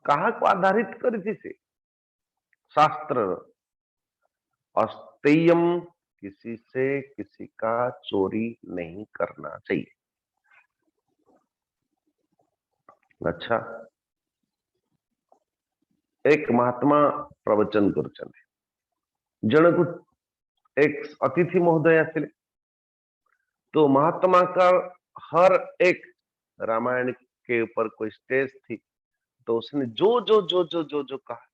कहा को आधारित करी से शास्त्र अस्तेयम किसी से किसी का चोरी नहीं करना चाहिए। अच्छा, एक महात्मा प्रवचन कर जन को एक अतिथि महोदय आसिले तो महात्मा का हर एक रामायण के ऊपर कोई स्टेज थी तो उसने जो जो जो जो जो जो कहा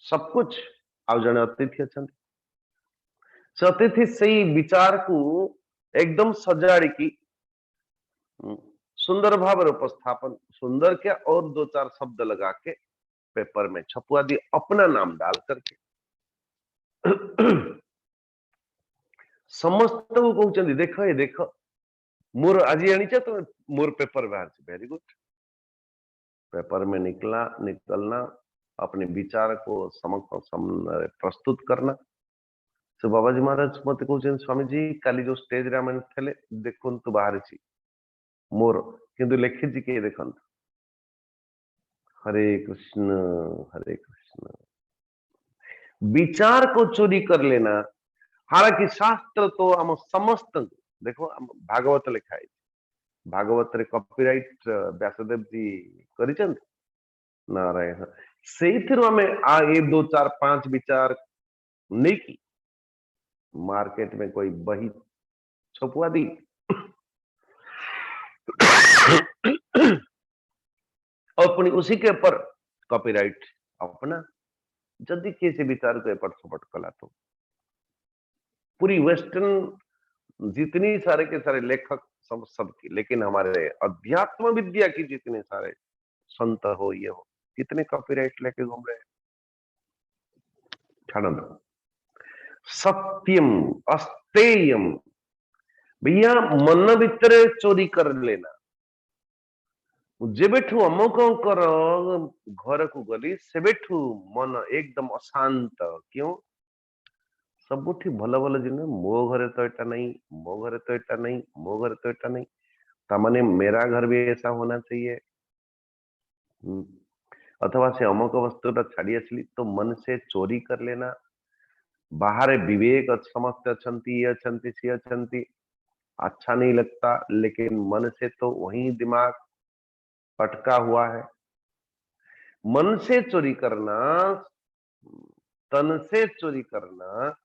सब कुछ आज जन अतिथि अच्छा से अतिथि सही विचार को एकदम सजाड़ी की सुंदर भाव उपस्थापन, सुंदर क्या और दो चार शब्द लगा के पेपर में छपवा दी अपना नाम डाल करके समस्त को कहते देख ये देख मोर आज आनी तो मोर पेपर बाहर से वेरी गुड। पेपर में निकलना अपने विचार को प्रस्तुत करना। तो बाबाजी महाराज मत कहते स्वामी जी काली जो स्टेज रे आम थे देखु तो बाहर मोर किंतु लिखी किए देखु हरे कृष्ण हरे कृष्ण। विचार को चोरी कर लेना, हालांकि शास्त्र तो आम समस्त देखो भागवत लिखा है, भागवत रे कॉपीराइट व्यासदेव जी करिचंद नारायण से आ ये दो चार पांच विचार नहीं की मार्केट में कोई बही छपवा दी अपनी उसी के ऊपर कॉपीराइट अपना जदि किसी विचार को एपट सपट कला तो पूरी वेस्टर्न जितनी सारे के सारे लेखक सबकी, लेकिन हमारे अध्यात्म विद्या की जितने सारे संत हो ये हो कितने कॉपीराइट लेके घूम रहे हैं। सत्यम अस्तेयम भैया मन भीतर चोरी कर लेना जेबेठू अमुक घर को गली सेबेठू मन एकदम अशांत। क्यों? सबुठी भल भल जिन मो घरे तो एटा नहीं, मो घरे तो एटा नहीं, मो घरे तो एटा नहीं, तामाने मेरा घर भी ऐसा होना चाहिए। अथवा से अमुक वस्तुटा छाड़ी आसली तो मन से चोरी कर लेना। बाहर विवेक समस्त अच्छी ये अच्छी सी अच्छी अच्छा नहीं लगता, लेकिन मन से तो वही दिमाग पटका हुआ है। मन से चोरी करना, तन से चोरी करना,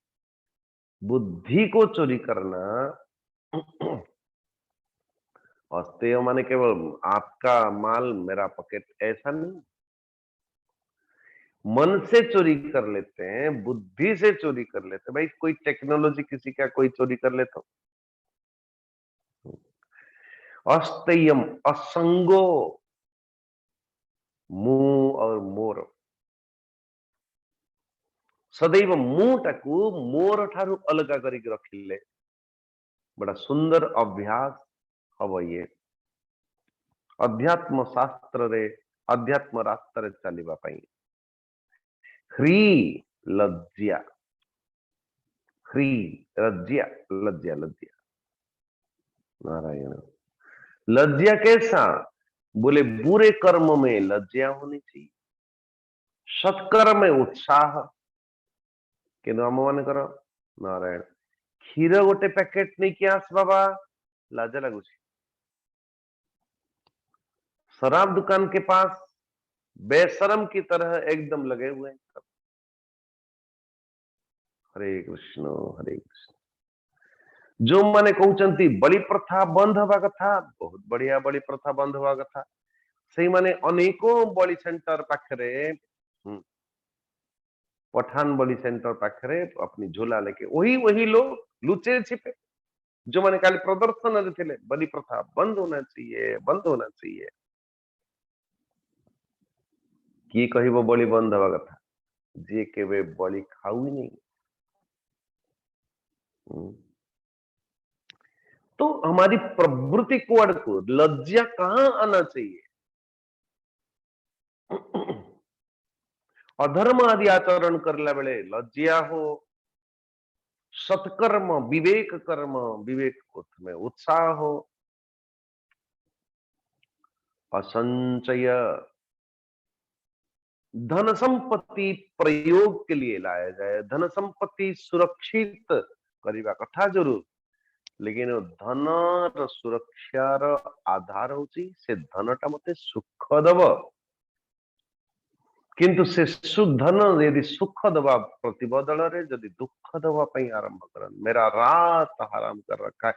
बुद्धि को चोरी करना। अस्तेय माने केवल आपका माल मेरा पॉकेट ऐसा नहीं, मन से चोरी कर लेते हैं, बुद्धि से चोरी कर लेते हैं। भाई कोई टेक्नोलॉजी किसी का कोई चोरी कर ले तो अस्तेयम असंगो मुंह और मोर सदैव मुंह टाकू मोर ठारू अलग करके रखिले बड़ा सुंदर अभ्यास हम ये। अध्यात्म शास्त्र रे अध्यात्म रास्तारे चलिबा पई ह्री लज्जा ह्री लज्जा लज्जा लज्जा नारायण लज्जा कैसा बोले बुरे कर्म में लज्जा होनी चाहिए सत्कर्म में उत्साह कि आम मान कर नारायण क्षीर गोटे पैकेट नहीं कि आस बाबा लाज लगुच शराब दुकान के पास बेशरम की तरह एकदम लगे हुए हैं सब। हरे कृष्ण हरे कृष्ण जो माने कहते बलि प्रथा बंद हवा कथा बहुत बढ़िया बलि प्रथा बंद हवा कथा से माने अनेकों बलि सेंटर पाखरे पठान बलि सेंटर पाखरे अपनी झोला लेके वही वही लोग लुचे छिपे जो मैंने खाली प्रदर्शन थे बलि प्रथा बंद होना चाहिए बंद होना चाहिए किए कह बलि बंद हवा कथा जी के बलि खाऊ ही नहीं तो हमारी प्रवृत्ति को लज्जा कहां आना चाहिए अधर्म आदि आचरण करला बेले लज्जा हो सत्कर्म विवेक कर्म विवेक में उत्साह हो असंचय धन संपत्ति प्रयोग के लिए लाया जाए धन संपत्ति सुरक्षित करवा कथा जरूर लेकिन धन सुरक्षार आधार होची से धनटा मते सुख दब किंतु से धन यदि सुख दबा प्रतिबदल यदि दुख दबा आरंभ कर मेरा रात हराम कर रखा है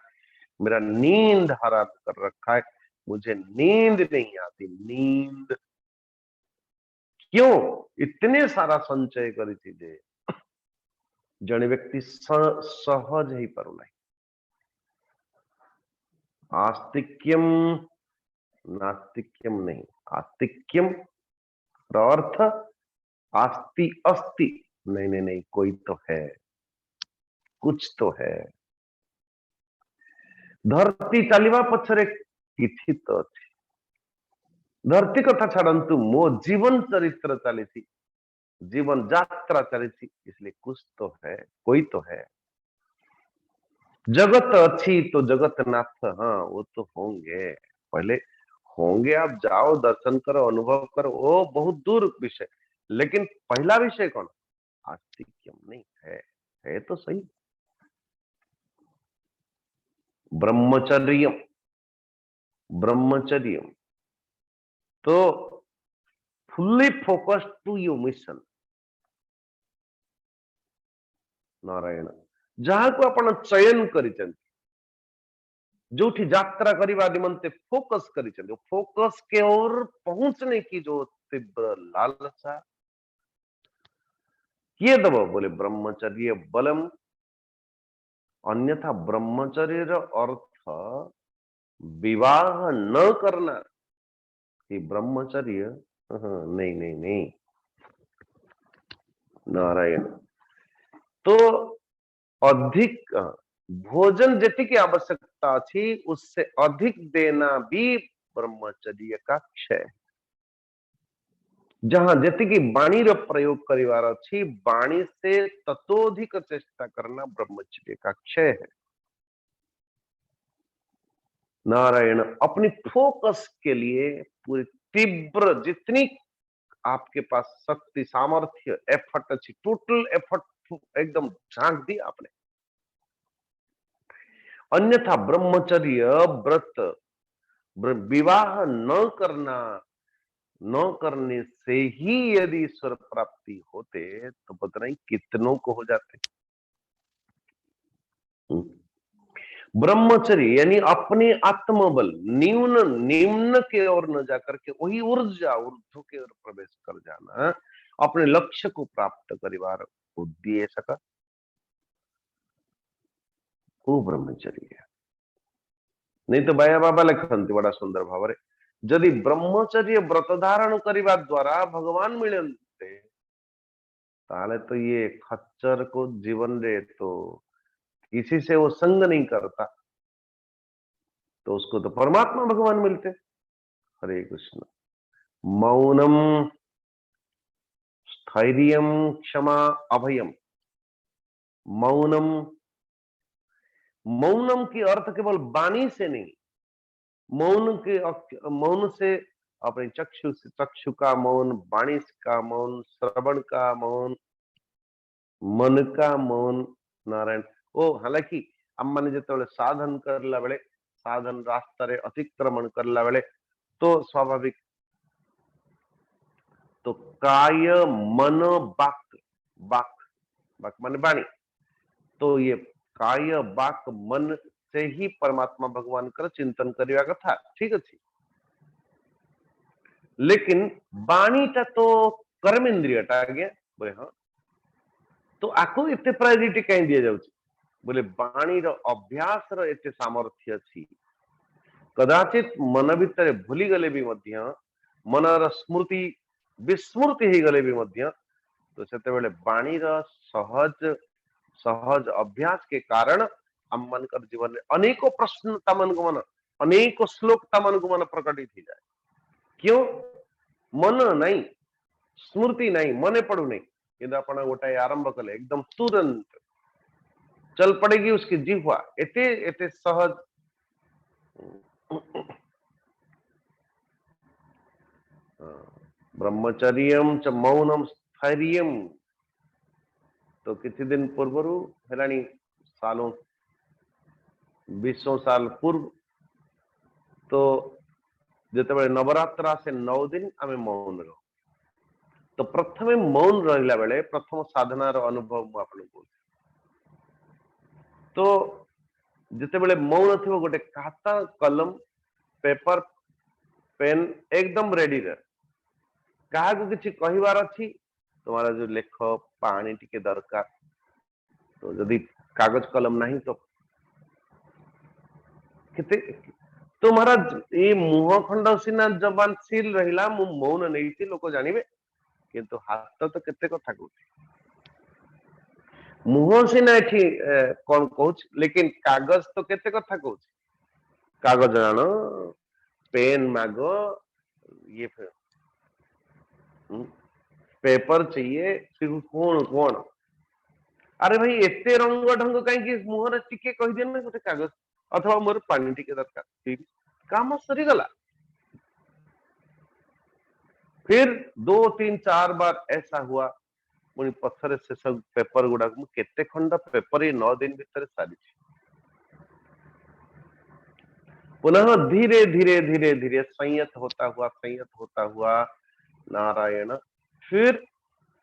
मेरा नींद हराम कर रखा है मुझे नींद नहीं आती नींद क्यों इतने सारा संचय करी चीजें जने व्यक्ति सहज ही पर नहीं आस्तिक्यम नास्तिक्यम नहीं आस्तिक्यम अर्थ आस्ति अस्ति नहीं नहीं नहीं कोई तो है कुछ तो है धरती चलवा पछरे किछि तो अच्छी धरती कथा छाड़ू मो जीवन चरित्र चली जीवन यात्रा चली इसलिए कुछ तो है कोई तो है जगत अच्छी तो जगतनाथ हाँ वो तो होंगे पहले होंगे आप जाओ दर्शन करो अनुभव करो वो बहुत दूर विषय लेकिन पहला विषय कौन आस्तिक्यम नहीं है तो सही ब्रह्मचर्यम ब्रह्मचर्यम तो fully focused to your mission Narayan जहां को अपन चयन कर जो यात्रा करने निमंते फोकस कर फोकस के ओर पहुंचने की जो तीव्र लालसा किए दब बोले ब्रह्मचर्य बलम अन्यथा ब्रह्मचर्य अर्थ विवाह न करना कि ब्रह्मचर्य नहीं नहीं नहीं नारायण तो अधिक भोजन जी आवश्यकता अच्छी उससे अधिक देना भी ब्रह्मचर्य का क्षय जहां जी बाणी प्रयोग करिवार अच्छी बाणी से ततोधिक चेष्टा करना ब्रह्मचर्य का क्षय है नारायण अपनी फोकस के लिए पूरी तीव्र जितनी आपके पास शक्ति सामर्थ्य एफर्ट अच्छी टोटल एफर्ट एकदम झांक दी आपने अन्यथा ब्रह्मचर्य व्रत विवाह न करने से ही यदि ईश्वर प्राप्ति होते तो पता नहीं कितनों को हो जाते ब्रह्मचर्य यानी अपने आत्मबल निम्न के ओर न जाकर के वही ऊर्जा ऊर्ध्व के ओर प्रवेश कर जाना अपने लक्ष्य को प्राप्त करिवार उद्देश्य सका वो ब्रह्मचर्य नहीं तो बाया बाबा लिखती बड़ा सुंदर भाव जदि ब्रह्मचर्य व्रत धारण करने द्वारा भगवान मिलते ताले तो ये खच्चर को जीवन रे तो किसी से वो संग नहीं करता तो उसको तो परमात्मा भगवान मिलते हरे कृष्ण। मौनम स्थैर्यम क्षमा अभयम। मौनम, मौनम की अर्थ केवल वाणी से नहीं, मौन से अपने चक्षु का मौन, वाणी का मौन, श्रवण का मौन, मन का मौन। नारायण ओ हालांकि आम मैंने जो साधन करला बेले, साधन रास्ता अतिक्रमण करला बेले तो स्वाभाविक तो काय मन वाक, वाक वाक माने वाणी, तो ये काय वाक मन से ही परमात्मा भगवान कर चिंतन करवा कथा, ठीक अच्छे। लेकिन वाणीटा तो कर्म इंद्रियटा आज्ञा बोले हाँ, तो आपको एत प्रायोरिटी कहीं दि जाऊँ बोले वाणी अभ्यास एत सामर्थ्य अच्छी। कदाचित मन भितर भूली गले भी मध्य, मनर स्मृति विस्मृति हो गले भी मध्य, तो सेते बेले वाणी सहज सहज अभ्यास के कारण आम मान जीवन में अनेकों प्रश्न तमन को मन, अनेक श्लोक तमन को मन प्रकटित हो जाए। क्यों? मन नहीं, स्मृति नहीं, मने पड़ू नहीं, कि अपना गोटाए आरंभ कले एकदम तुरंत चल पड़ेगी उसकी जिह्वा, एते एते सहज। ब्रह्मचर्यम च मौनम स्थैर्यम, तो किसी दिन पूर्व है सालों 20 साल पूर्व, तो जिते नवरात्रा से 9 दिन आम मौन रह, तो प्रथम मौन रहा बेले प्रथम साधनार अनुभव मुझे, तो जिते बड़े मौन थी गोटे खाता कलम पेपर पेन एकदम रेडी रहे, क्या किसी कहबार अच्छी तुम्हारा जो लेख पानी टिके दरकार, तो जदि कागज कलम नहीं तो केते, तो महाराज ये मुह खंड सीना जबान सील रहा, मु मौन नहीं लोक जानवे, किंतु हाथ तो केते कथा कहूँ, मुह सीना एठी कौन कहूँ, लेकिन कागज तो केते कथा कहूँ, कागज आण पेन माग, ये पेपर चाहिए, कौन कौन, अरे भाई एते रंग ढंग कहीं मुहर टिके कहीदे ना गोटे कागज अथवा मोर पानी टिके दरकार, ठीक काम सरीगला। फिर 2 3 4 बार ऐसा हुआ, मुझे पत्थर से सब पेपर गुड़ा केते खंड पेपर ये 9 दिन भीतर सारी, पुनः धीरे धीरे धीरे धीरे संयत होता हुआ नारायण, फिर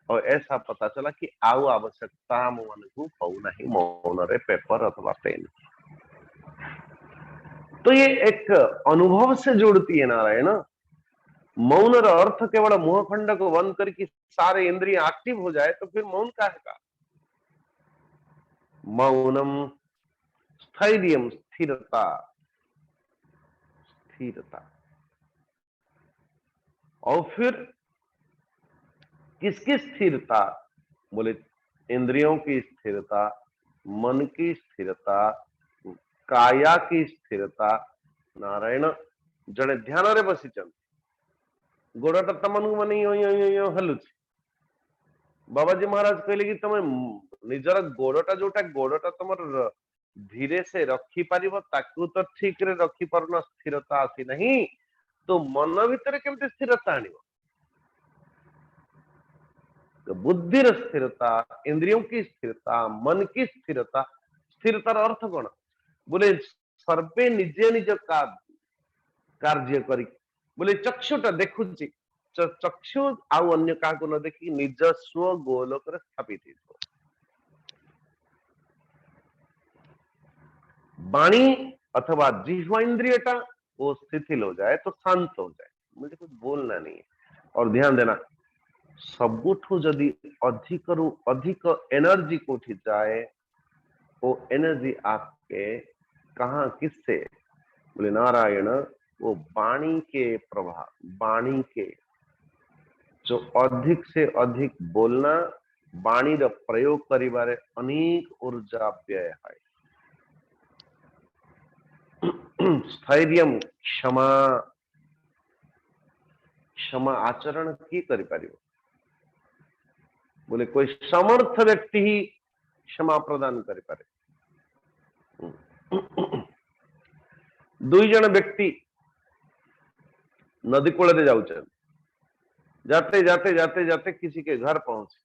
और ऐसा पता चला कि आउ आवश्यकता मन को पाऊना मौन रे पेपर अथवा पेन, तो ये एक अनुभव से जोड़ती है नारायण। मौन अर्थ केवल मुह खंड को बंद करके सारे इंद्रिय एक्टिव हो जाए तो फिर मौन का है का? मौनम स्थैर्यम, स्थिरता, स्थिरता। और फिर किसकी स्थिरता? बोले इंद्रियों की स्थिरता, मन की स्थिरता, काया की स्थिरता। नारायण जड़े ध्यान रे बसी गोड़टा तमन मन हलुच, बाबाजी महाराज कहले कि तुम निजर गोड़टा जोटा गोड़टा तुम धीरे से रखी पार ताकू तो ठीक रे रखी पारना, स्थिरता आसी नहीं, तो मन भीतर केमती स्थिरता आनी? तो बुद्धिर स्थिरता, इंद्रियों की स्थिरता, मन की स्थिरता। स्थिरतार अर्थ कौन? बोले सर्वे निजे निज कार्य करी, बोले चक्षुटा देखुची, चक्षु आउ अन्य क्या न देखी निज स्व गोलोक स्थापित, वाणी अथवा जिह्वा इंद्रियटा वो शिथिल हो जाए तो शांत हो जाए, मुझे कुछ बोलना नहीं है। और ध्यान देना, सबुठू जदि अधिक रु अधिक एनर्जी कोठी जाए, वो एनर्जी आपके कहा किससे? बोले नारायण वो वाणी के प्रभाव, वाणी के जो अधिक से अधिक बोलना, वाणी प्रयोग करिबारे अनेक ऊर्जा व्यय है। स्थैर्यम क्षमा, क्षमा आचरण की करि परिबो बोले कोई समर्थ व्यक्ति ही क्षमा प्रदान करि पारे दुई जन व्यक्ति नदी कूल जाते जाते जाते जाते जाते किसी के घर पहुंचे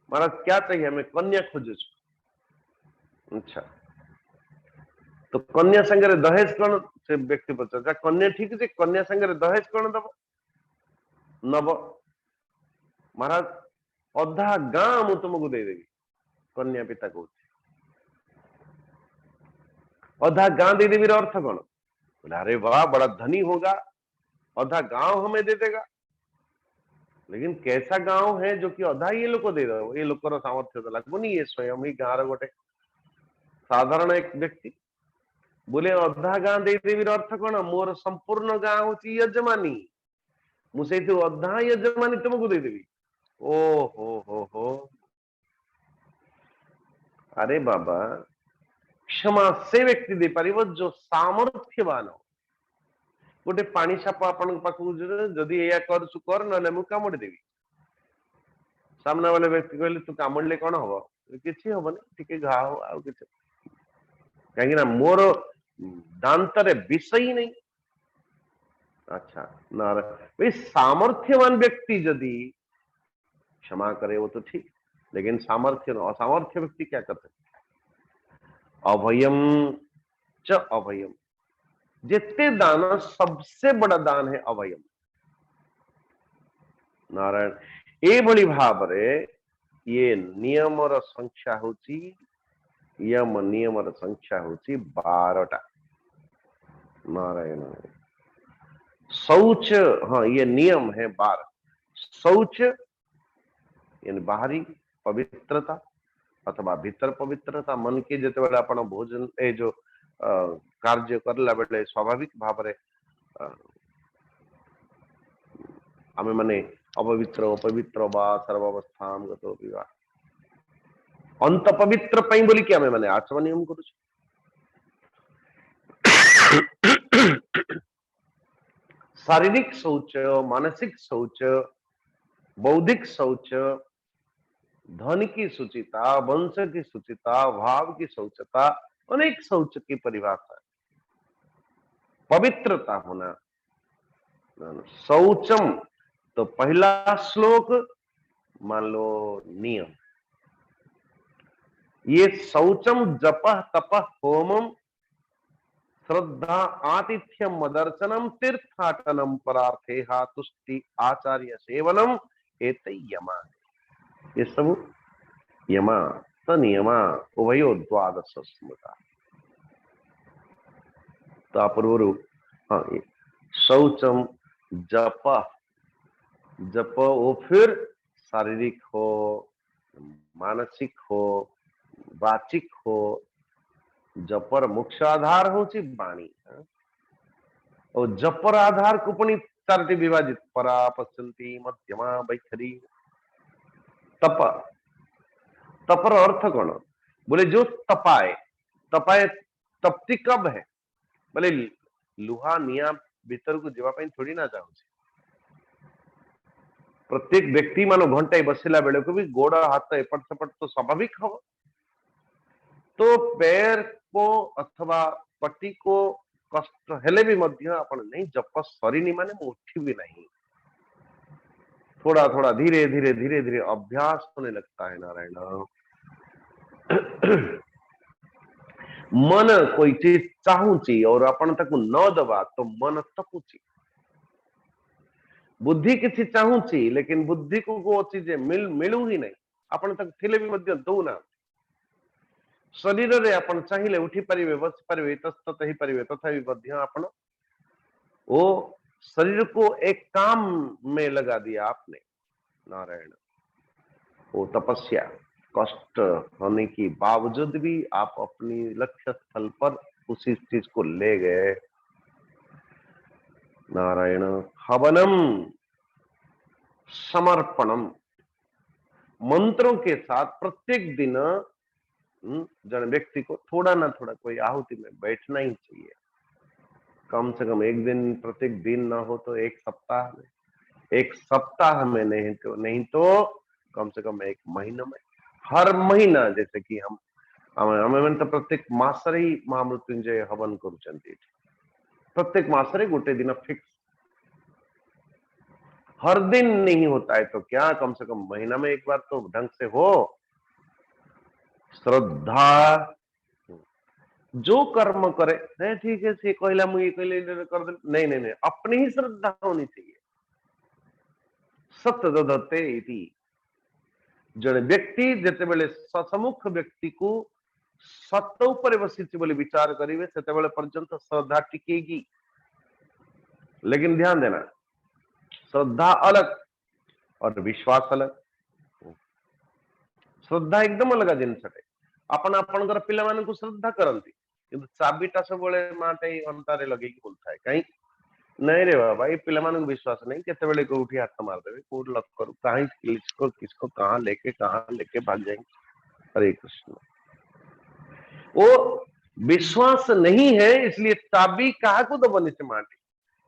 महाराज क्या चाहिए हमें कन्या खोजु अच्छा तो कन्या संगे दहेज कौन से व्यक्ति पचार कन्या ठीक है कन्या संगे दहेज कौन दब नब महाराज अधा गां मु तुमको देदेवी कन्या पिता कौन अधा गांव दे देवी अर्थ कौन बोले अरे वाह बड़ा धनी होगा अधा गांव हमें दे देगा लेकिन कैसा गांव है जो कि अधा ये लोग दे दो ये लोग सामर्थ्य तो लगुनि ये स्वयं ही गाँव गोटे साधारण एक व्यक्ति बोले अधा गां दे देवी अर्थ कौन मोर संपूर्ण गाँ हूँ यजमानी मुझे अधा यजमानी तुमको देदेवी ओ हो अरे बाबा क्षमा से व्यक्ति दे पार जो सामर्थ्यवान हो गोटे पानी साप आपण पाखु जदि या कर ना मु कामुड़ी देवी सामना वाले व्यक्ति कहले तू कामुड़े कौन हम किसी हबनी टिके घा हो आ कहीं ना मोर दांत विष ही नहीं अच्छा ना भाई सामर्थ्यवान व्यक्ति यदि क्षमा करे वो तो ठीक लेकिन सामर्थ्य असामर्थ्य व्यक्ति क्या करते अभयम च अभयम जितने दान सबसे बड़ा दान है अभयम नारायण ये भाव ये नियम संख्या होची यम नियम संख्या होची 12टा नारायण शौच हाँ ये नियम है 12 शौच यानी बाहरी पवित्रता अथवा भीतर पवित्रता मन के जिते आप भोजन ए जो कार्य करला बेले स्वाभाविक भाव आम माने अपवित्र अपवित्र सर्वावस्था गतो विवाह अंत पवित्र बोली कि आम माने आचरण नियम करू शारीरिक शौच मानसिक शौच बौद्धिक शौच धन की शुचिता वंश की शुचिता भाव की शौचता अनेक शौच की परिभाषा पवित्रता होना शौचम तो पहला श्लोक मान लो नियम ये शौचम जप तप होमम श्रद्धा आतिथ्यम मदर्शनम तीर्थाटनम परार्थे तुष्टि आचार्य सेवनम एत यमा ये सब यमा तनियमा उभयो द्वादश स्मृता तो पूर्व हाँ शौचम जप जप वो फिर शारीरिक हो मानसिक हो वाचिक हो जपर मुख्य आधार होची वाणी और जपर आधार को पनि चारटी विभाजित परा पश्यंती मध्यमा वैखरी तप तपर अर्थ कौन बोले जो तपाए तपाए तप्ति कब है बोले लुहा निया भीतर को जीवाई थोड़ी ना चाहूँ प्रत्येक व्यक्ति मान घंटाए बसला बेले को भी गोड़ हाथ एपट सेपट तो स्वाभाविक हम तो पैर को अथवा पट्टी को कष्ट हेले भी मध्य आपण नहीं जप सरीनी माने उठी भी नहीं थोड़ा थोड़ा धीरे धीरे धीरे धीरे अभ्यास होने लगता है नारायण मन कोई चीज चाहूची और अपन तक न दबा तो मन तकुची बुद्धि किसी चाहूची लेकिन बुद्धि को वो चीजें मिलू ही नहीं अपन तक थिले भी मध्य दौना शरीर रे अपन चाहिए उठी पारे बस पारे तस्तत ही पारे तथापि मध्य अपन वो शरीर को एक काम में लगा दिया आपने नारायण वो तपस्या कष्ट होने की बावजूद भी आप अपनी लक्ष्य स्थल पर उसी चीज को ले गए नारायण हवनम समर्पणम मंत्रों के साथ प्रत्येक दिन जन व्यक्ति को थोड़ा ना थोड़ा कोई आहुति में बैठना ही चाहिए कम से कम एक दिन प्रत्येक दिन ना हो तो एक सप्ताह में एक सप्ताह में नहीं तो कम से कम एक महीना में, हर महीना जैसे कि हमें तो प्रत्येक मासरे ही महामृत्युंजय हवन करुचंती, प्रत्येक मासरे गोटे दिन फिक्स, हर दिन नहीं होता है तो क्या कम से कम महीना में एक बार तो ढंग से हो। श्रद्धा जो कर्म करे, नहीं ठीक है से कहला मुझे कहले कर दे, नहीं नहीं नहीं, अपनी ही श्रद्धा होनी चाहिए। सत्य दधते इति, जड़े व्यक्ति जेते बेले ससमुख व्यक्ति को सत्य ऊपर बसिछि बोली विचार करिवे सेते बेले पर्यंत श्रद्धा टिकेगी। लेकिन ध्यान देना, श्रद्धा अलग और विश्वास अलग। श्रद्धा एकदम अलग जिनस आपण आपणकर पिला मानन को श्रद्धा करंती किंतु चाबीटा सब माटे अंतारे लगे बोलता है कहीं नहीं रे बाबा, ये पिला मानन को विश्वास नहीं, केते बेले को उठी हाथ मार देवे, कोड लक करू कहीं किसको कहां लेके भाग जाएंगे। हरे कृष्ण। वो विश्वास नहीं है इसलिए चाबी कहा को तो बनी से माटी,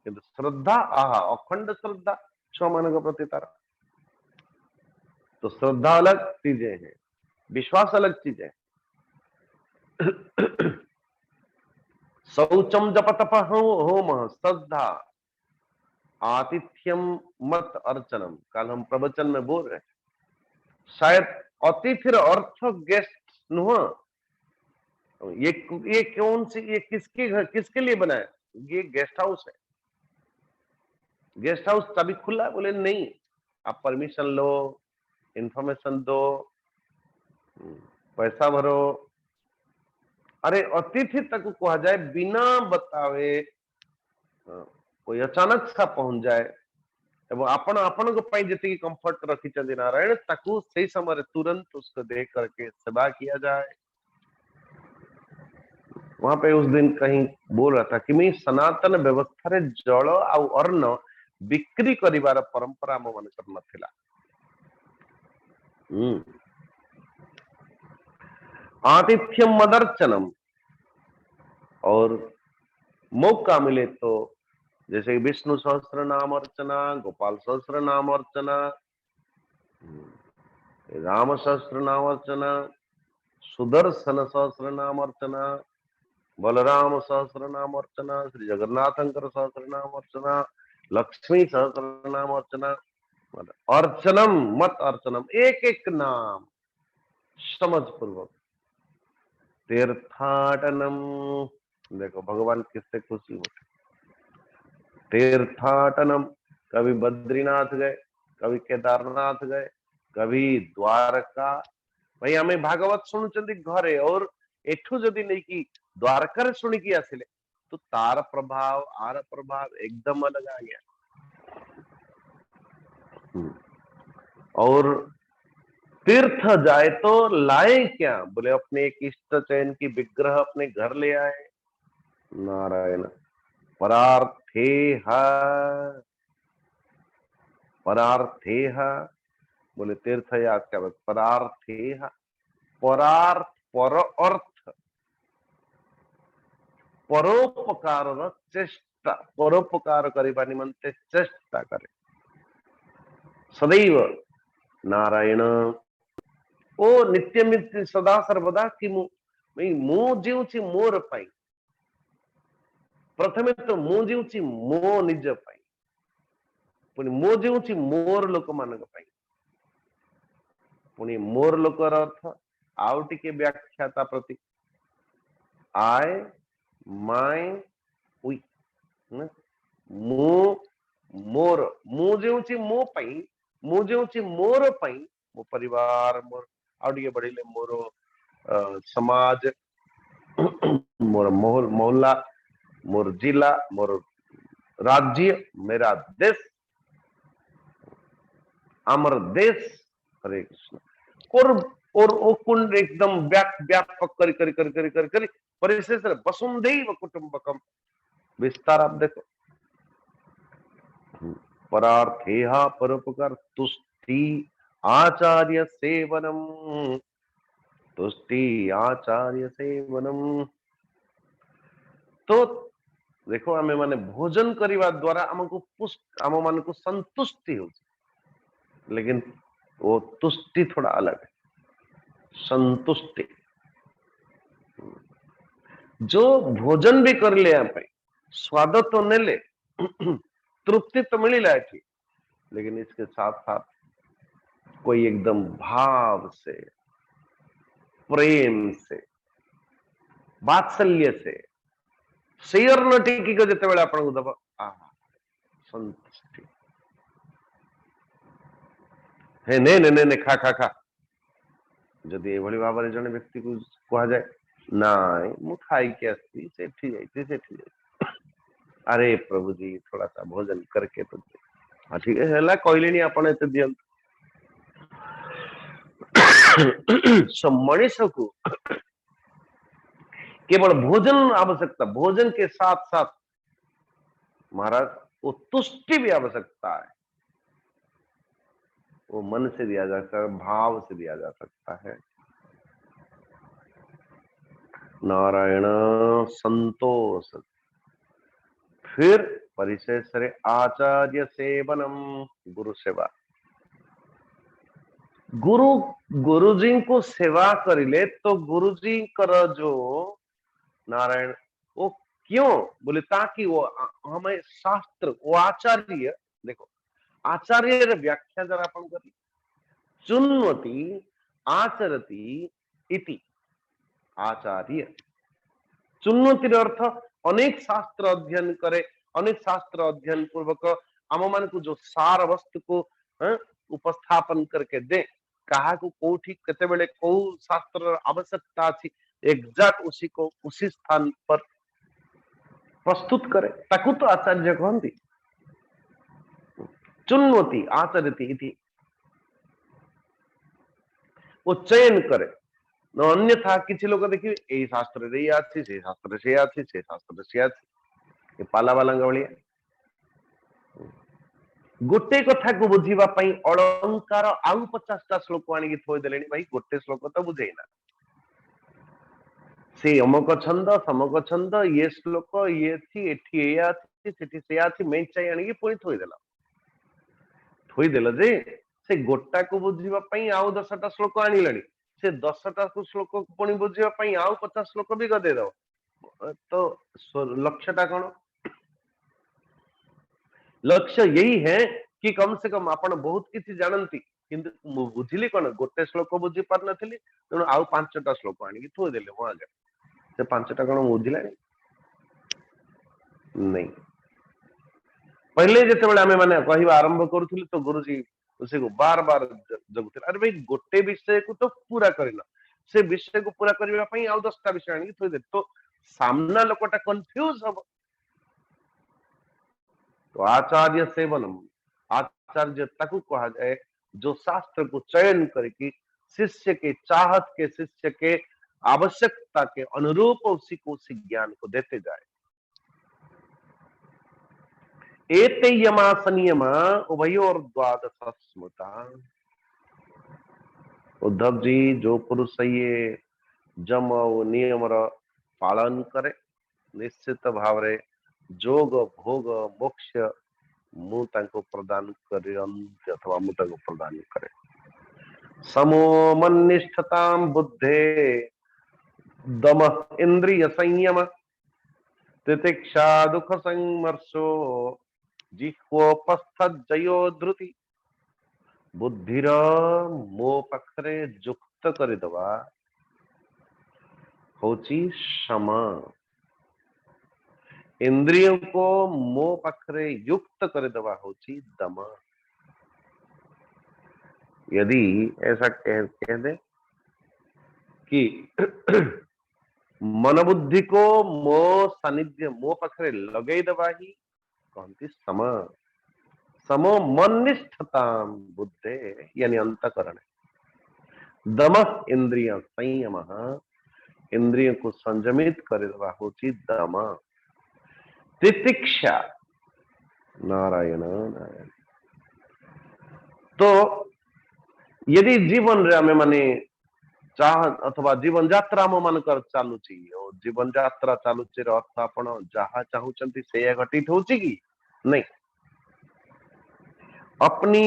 किंतु श्रद्धा आहा अखंड श्रद्धा छो मान प्रति तारा। तो श्रद्धा अलग चीजें हैं, विश्वास अलग चीजें। शौचम जप तप होम श्रद्धा आतिथ्यम मत अर्चनम। कल हम प्रवचन में बोल रहे, शायद अतिथिर अर्थ गेस्ट नुह, ये कौन सी, ये किसके घर किसके लिए बनाया, ये गेस्ट हाउस है। गेस्ट हाउस चाबी खुला, बोले नहीं आप परमिशन लो, इंफॉर्मेशन दो, पैसा भरो। अरे अतिथि तक कहा जाए बिना बतावे कोई अचानक सा पहुंच जाए एवं आपण आपण जी कंफर्ट रखी नारायण ताकू सही समय तुरंत उसको देख करके सेवा किया जाए। वहां पे उस दिन कहीं बोल रहा था कि मैं सनातन व्यवस्था रे जल आउ अन्न बिक्री करिवार परंपरा आम मान नथिला। आतिथ्यम मदर्चनम, और मौका मिले तो जैसे विष्णु सहस्त्र नाम अर्चना, गोपाल सहस्त्र नाम अर्चना, राम सहस्त्र नाम अर्चना, सुदर्शन सहस्त्र नाम अर्चना, बलराम सहस्त्र नाम अर्चना, श्री जगन्नाथंकर सहस्त्र नाम अर्चना, लक्ष्मी सहस्त्र नाम अर्चना, अर्चनम मत अर्चनम, एक एक नाम समझ पूर्वक। तीर्थाटनम, देखो भगवान किससे खुशी होते। तीर्थाटनम, कभी बद्रीनाथ गए, कभी केदारनाथ गए, कभी द्वारका। भाई हमें भागवत शुणुचंदी घरे और एठू जदि नहीं कि द्वारका शुणिकी आसिले तो तार प्रभाव आर प्रभाव एकदम अलग आ गया। और तीर्थ जाए तो लाए क्या, बोले अपने एक इष्ट चयन की विग्रह अपने घर ले आए। नारायण परार्थेहा, परार्थेहा, बोले तीर्थ याद क्या बात, परार्थेहा, परार्थ पर अर्थ, परोपकार चेष्टा, परोपकार करबा निमंते चेष्टा करे सदैव। नारायण ओ नित्य मित्र सदा सर्वदा कि मु जीउछि मोर पाई, प्रथमे तो मु जीउछि मो निज पाई, पुणी मो जीउछि मोर लोक मानक पाई। पुणी मोर लोकर अर्थ आउ टिके व्याख्याता प्रति आय माय उई, मु मोर, मु जेउछि मो पाई, मु जेउछि मोर पाई, मो परिवार मोर आउडिए बढ़िले मोर समाज, मोर मोहल्ला, मोर जिला, मोर राज्य, मेरा देश, अमर देश। हरे कृष्ण। और ओ कुंड एकदम व्यापक करी करी करी करी करी करी परिशेष वसुंधैव कुटुंबकम विस्तार आप देखो। परार्थेहा परोपकार, तुष्टि आचार्य सेवनम, तुष्टि आचार्य सेवनम। तो देखो आम माने भोजन करने द्वारा आमको आम मान को संतुष्टि हो, लेकिन वो तुष्टि थोड़ा अलग है। संतुष्टि जो भोजन भी कर ले आप स्वाद तो नेले तृप्ति तो मिला थी, लेकिन इसके साथ साथ कोई एकदम भाव से, प्रेम से, वात्सल्य से शेयर न टिकी जिते बड़े आपको दब संतुष्टि हे ने ने ने खा खा खा जदि एभली भाव में जन व्यक्ति को कह जाए ना मु खाई के आसी सेठी जाई अरे प्रभु जी थोड़ा सा भोजन करके तो हाँ ठीक है कहले आपण एत दियंतु मनीष को केवल भोजन आवश्यकता, भोजन के साथ साथ महाराज वो तुष्टि भी आवश्यकता है। वो मन से दिया जा सकता है, भाव से दिया जा सकता है। नारायण संतोष, फिर परिशेषरे आचार्य सेवनम, गुरु सेवा। गुरुजी को सेवा करिले तो गुरुजी कर जो नारायण वो क्यों बोले ताकि वो हमें शास्त्र वो आचार्य देखो आचार्य व्याख्या जरा अपन करी चुन्वती आचरती इति आचार्य चुन्वती अर्थ अनेक शास्त्र अध्ययन करे, अनेक शास्त्र अध्ययन पूर्वक आम मान को जो सार वस्तु को उपस्थापन करके दे कहा को कोठी केते बेले को शास्त्र आवश्यकता अछि एग्जैक्ट उसी को उसी स्थान पर प्रस्तुत करे ताकू तो आचार्य कहती। चुन्वती आचरती इति वो चयन करे न अन्यथा किसी लोग देखिए यही शास्त्र रे आछि से शास्त्र से आछि से शास्त्र से आछि ये पाला वालांगा भलिया गोटे कथा को बुझीबा पई अलंकार आउ 50टा श्लोक आनी थोई देलेनी भाई गोटे श्लोक तो बुझेना से अमक छंद समक छंद ये श्लोक ये थी एठी ए आछि सेठी से आछि मेंचाई आनी पुणी थोई देला जे से गोटा को बुझीबा पई आउ 10टा श्लोक आनिलानी से 10टा श्लोक पुणी बुझीबा पई आउ 50 श्लोक भी गदे दो तो लक्ष्यटा कौन? लक्ष्य यही है कि कम से कम आपण बहुत किसी जानती किंतु बुझिली कौन गोटे श्लोक बुझी पार नथिली तेणु आउ 5टा श्लोक आनी थोई देले वहां आगे से 5टा कौन बुझिला नहीं। पहले जिते बड़े आमे माने कहवा आरंभ करूथुली तो गुरुजी उसे को बार बार जगुथिले अरे भाई गोटे विषय को तो पूरा करिना से विषय को पूरा करबा पई आउ 10टा विषय आनी थोई दे तो सामना लोकटा कंफ्यूज हो। तो आचार्य सेवनम आचार्य ताकू कहा जाए जो शास्त्र को चयन करके शिष्य के चाहत के शिष्य के आवश्यकता के अनुरूप उसी को उसी ज्ञान को देते जाए। एते यमा संयमा उभयोर द्वादश स्मृता। उद्धव जी जो पुरुष ये जम और नियम पालन करे निश्चित भाव रे जोग भोग मोक्ष मु तांको प्रदान करे अथवा मु तांको प्रदान करे। समो मन्निष्ठताम बुद्धे दम इंद्रिय संयम तितिक्षा दुख संमर्शो जिह्वोपस्थ जयो धृति बुद्धिर मो पाखरे जुक्त करदवा होची क्षमा। इंद्रियों को मो पाखरे युक्त करदवा होची दम। यदि ऐसा कह दे कि मन बुद्धि को मो सानिध्य मो पाखरे लगई दवा ही कहती सम। समो मन्निष्ठता बुद्धे यानी अंतकरण। दम इंद्रिय संयम इंद्रियों को संयमित कर दवा होची दम। तितिक्षा नारायण नारायण। तो यदि जीवन रे आमे माने चाह अथवा जीवन यात्रा मानकर चलुची जीवन यात्रा चलुची अर्थ आपण जहाँ चाहूचंती से घटित होची कि नहीं अपनी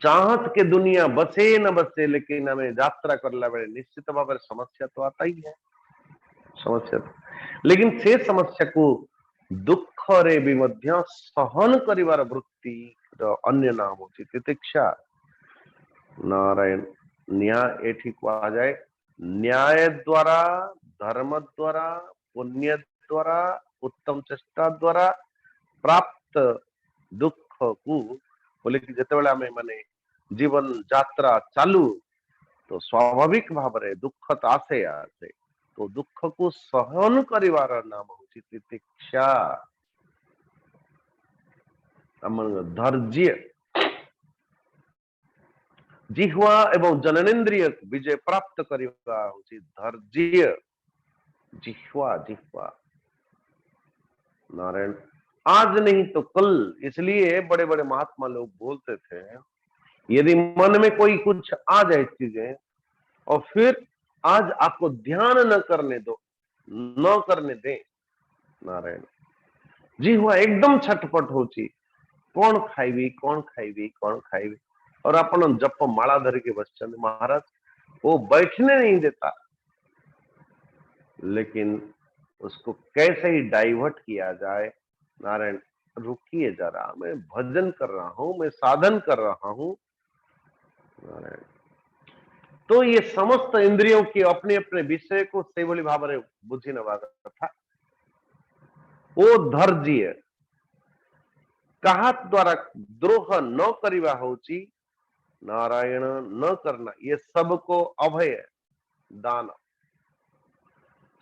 चाहत के दुनिया बसे न बसे लेकिन हमें यात्रा करला बेले निश्चित भाव में समस्या तो आता ही है समस्या लेकिन से समस्या को दुख रे भी मध्य सहन करिवार वृत्ति अन्य नाम होची तितिक्षा नारायण न्याय एठी कहा जाए न्याय द्वारा धर्म द्वारा पुण्य द्वारा उत्तम चेष्टा द्वारा प्राप्त दुख को बोले कि जिते आम माने जीवन यात्रा चालू तो स्वाभाविक भाव में दुख तो आसे आसे तो दुख को सहन करिवार नाम होची तितिक्षा धैर्य जिह्वा एवं जननेन्द्रिय विजय प्राप्त करिवा होची धैर्य जिह्वा जिह्वा नारायण आज नहीं तो कल इसलिए बड़े बड़े महात्मा लोग बोलते थे यदि मन में कोई कुछ आ जाए चीजें और फिर आज आपको ध्यान न करने दो न करने दे नारायण जिह्वा एकदम छटपट होची कौन खाइबी कौन खाइबी कौन खाइबी और अपन जप माला धर के बस महाराज वो बैठने नहीं देता लेकिन उसको कैसे ही डाइवर्ट किया जाए नारायण रुकिए जरा मैं भजन कर रहा हूं मैं साधन कर रहा हूं नारायण तो ये समस्त इंद्रियों की अपने अपने विषय को से भली भाव में बुझी नवा था वो धैर्य कहा द्वारा द्रोह न करिवा होची नारायण न करना ये सबको अभय दान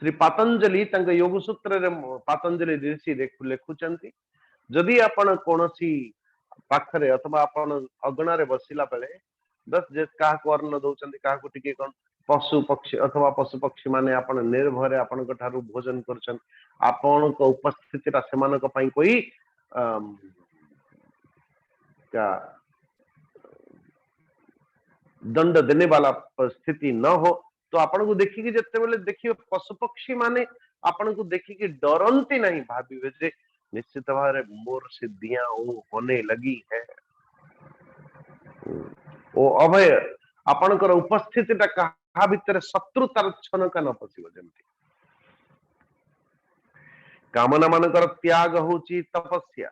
श्री पतंजलि तंग योग सूत्र रे पतंजलि ऋषि लेखुचंती जदि आपण कोनसी पाखरे अथवा आपण अगणा रे बसिला बेले दस जे काहा को अन्न दउचंती काहा को टिके कोन पशु पक्षी अथवा पशु पक्षी माने आपण निर्भय आपण ठारू भोजन करछन आपण को उपस्थिति रा समान को पई कोई क्या दंड देने वाला स्थिति न हो तो आपण को देखिए जिते बेले देखिए पशु पक्षी माने आपण को देखिए डरंती नहीं भाविबे जे निश्चित भाव मोर सिद्धियां होने लगी है ओ अभय आपणकर उपस्थिति कहा भितर शत्रुतार छनका न पशिब जेमती कामना मानकर त्याग होची तपस्या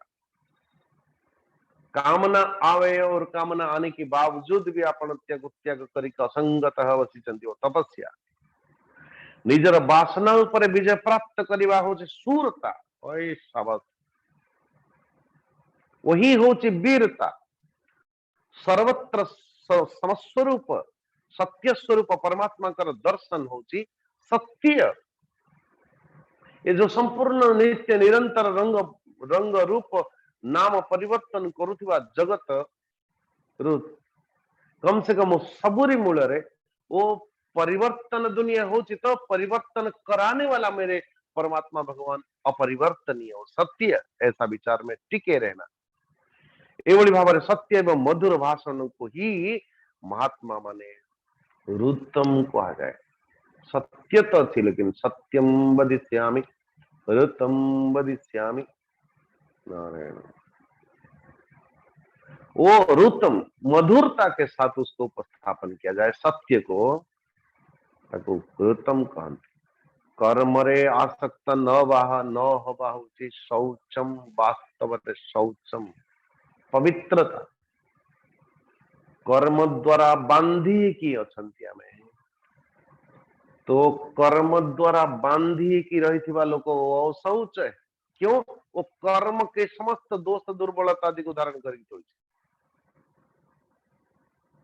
कामना आवे और कामना आने के बावजूद भी आपण त्याग त्याग करिक असंगत बसिचंती ओ तपस्या निजर वासना ऊपर विजय प्राप्त करिवा होची शूरता ओए शाबाश वही होची वीरता सर्वत्र समस्वरूप सत्य स्वरूप परमात्मा कर दर्शन होची सत्य ये जो संपूर्ण नित्य निरंतर रंग रंग रूप नाम परिवर्तन करुवा जगत कम से कम सबुरी मूल रे वो परिवर्तन दुनिया होची तो परिवर्तन कराने वाला मेरे परमात्मा भगवान अपरिवर्तनीय हो सत्य ऐसा विचार में टिके रहना एवं भाव सत्य एवं मधुर भाषण को ही महात्मा माने रुतम कहा जाए सत्य तो थी लेकिन सत्यम वदिष्यामि रुतम वदिष्यामि नारायण वो रुतम मधुरता के साथ उसको उपस्थापन किया जाए सत्य को रुतम कहते कर्मरे आसक्त न वाह न हवा शौचम वास्तव शौचम पवित्रता कर्म द्वारा बांधी की अछंती आमे तो कर्म द्वारा बांधी की रही लोक अशौच है क्यों वो कर्म के समस्त दोष दुर्बलता आदि को धारण कर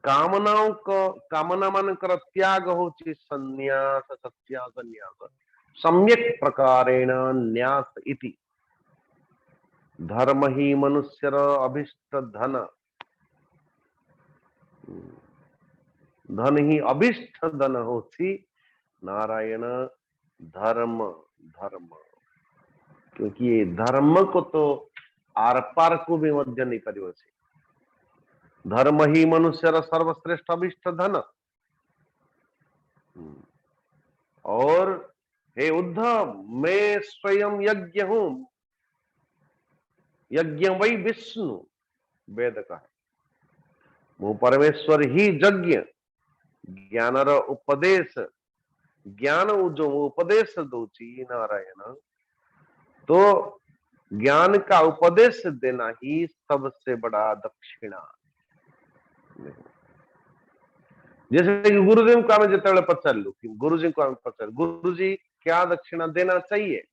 कामनाओं को कामना मानकर त्याग होची संन्यास सत्याग न्यास सम्यक प्रकारेण न्यास इति धर्म ही मनुष्यर अभिष्ट धन धन ही अभिष्ट धन होची नारायण धर्म धर्म क्योंकि ये धर्म को तो आर पार को भी मध्य नहीं करियो धर्म ही मनुष्यर सर्वश्रेष्ठ अभिष्ट धन और हे उद्धव, मैं स्वयं यज्ञ हूं। यज्ञ वही विष्णु वेद का है। मु परमेश्वर ही यज्ञ ज्ञानर उपदेश, ज्ञान जो उपदेश दूची नारायण, तो ज्ञान का उपदेश देना ही सबसे बड़ा दक्षिणा। जैसे कि गुरुदेव को आम जो पचारू कि गुरुजी को आम पचार, गुरुजी क्या दक्षिणा देना चाहिए?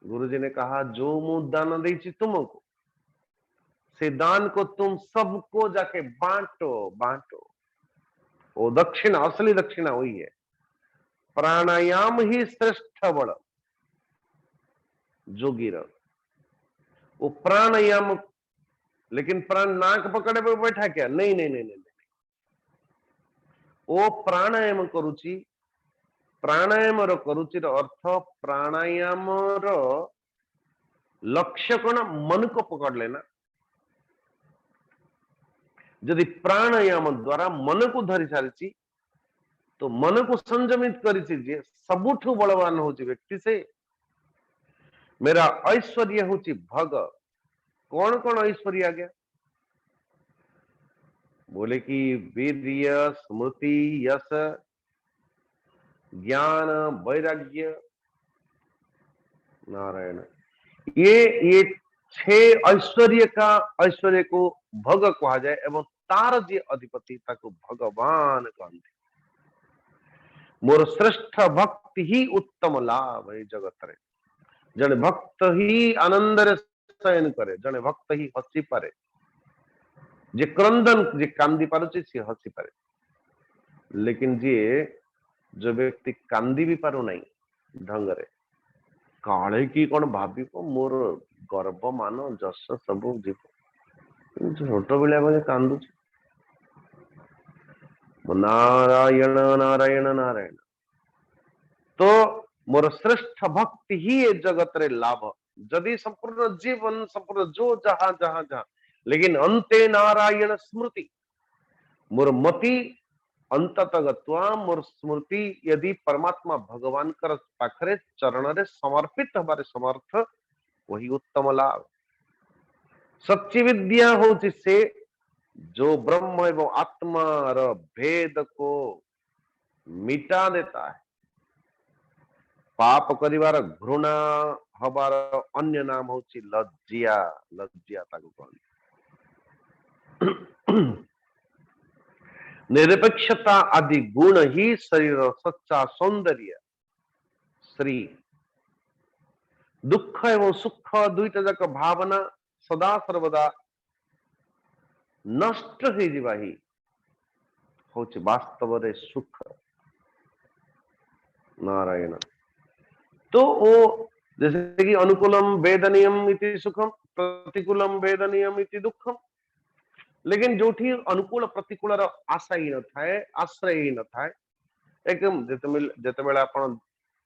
गुरुजी ने कहा, जो मु दान देची तुमको, से दान को तुम सबको जाके बांटो बांटो। वो दक्षिणा, असली दक्षिणा वही है। प्राणायाम ही श्रेष्ठ बल जोगीर। वो प्राणायाम, लेकिन प्राण नाक पकड़े पे बैठा क्या? नहीं नहीं नहीं नहीं, वो प्राणायाम करुची। प्राणायाम करुची अर्थ, प्राणायाम लक्ष्य कौन? मन को पकड़ लेना। यदि प्राणायाम द्वारा मन को धरी सारी, तो मन को संयमित कर सबुठु बलवान हूँ व्यक्ति से। मेरा ऐश्वर्य हूँ भग। कौन कौन ऐश्वर्य आ गया? बोले कि वीर्य, स्मृति, यश, ज्ञान, वैराग्य, नारायण। ये 6 ऐश्वर्य का, ऐश्वर्य को भग कहा जाए एवं तार जी अधिपति ताको भगवान कहते। मोर श्रेष्ठ भक्ति ही उत्तम लाभ है जगत रे। जने भक्त ही आनंद रे शयन करे, जने भक्त ही हसी पारे। जे क्रंदन, जे कांदी पारुची सी हसी पारे, लेकिन जे जो व्यक्ति कांदी भी पारु नहीं ढंग रे, काले की कौन भावी मोर गर्व मान जस सब जीव छोट बिलिया भाई कांदुच। नारायण नारायण नारायण। तो मोर श्रेष्ठ भक्ति ही ये जगत रे लाभ। जदि संपूर्ण जीवन, संपूर्ण जो जहां जहां जहां, लेकिन अंते नारायण स्मृति। मोर मति अंततगत्वा मोर स्मृति यदि परमात्मा भगवान कर पाखरे चरण रे समर्पित हमारे समर्थ, वही उत्तम लाभ। सच्ची विद्या हो जिससे जो ब्रह्म एवं आत्मा र भेद को मिटा देता है। पाप करिवार घृणा हबार अन्य नाम होची लज्जिया। लज्जिया ताको कहते। निरपेक्षता आदि गुण ही शरीर सच्चा सौंदर्य। श्री दुख एवं सुख दुईटा जाक भावना सदा सर्वदा नष्ट हो जावा ही होची वास्तव रे सुख। नारायण। तो वो जैसे कि अनुकूलम वेदनीयम इति सुखम, प्रतिकूलम वेदनीयम इति दुखम। लेकिन जो अनुकूल प्रतिकूल आशा ही न थाए, आश्रय ही न थाए, एकदम जिते बेले आपण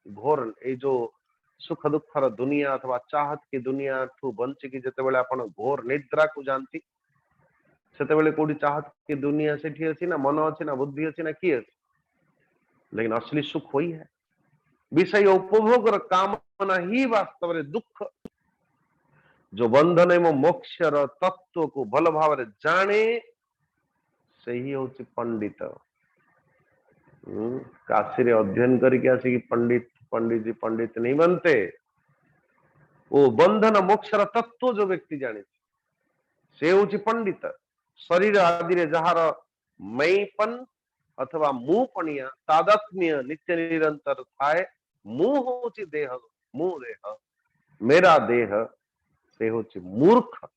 घोर ए जो सुख दुखर दुनिया अथवा चाहत की दुनिया ठू बंचिकी जिते बेले आपण घोर निद्रा को जानती, सेते बेले कोडी चाहत की दुनिया सेठी अछि ना, मन अछि ना, बुद्धि अछि ना, की अछि? लेकिन असली सुख वही है। विषय उपभोग कामना ही वास्तव रे दुख। जो बंधन एवं मोक्ष तत्व को भल भाव जाने से ही होची पंडित। काशी रे अध्ययन करके आसिक पंडित पंडित जी पंडित नहीं बनते। वो बंधन मोक्ष तत्व जो व्यक्ति जाने से होची पंडित। शरीर आदि रे जहार मैपन अथवा मुपनिया तादात्म्य नित्य निरंतर थाए, मुंह होची देह, मुंह देह मेरा देह से होची मूर्ख।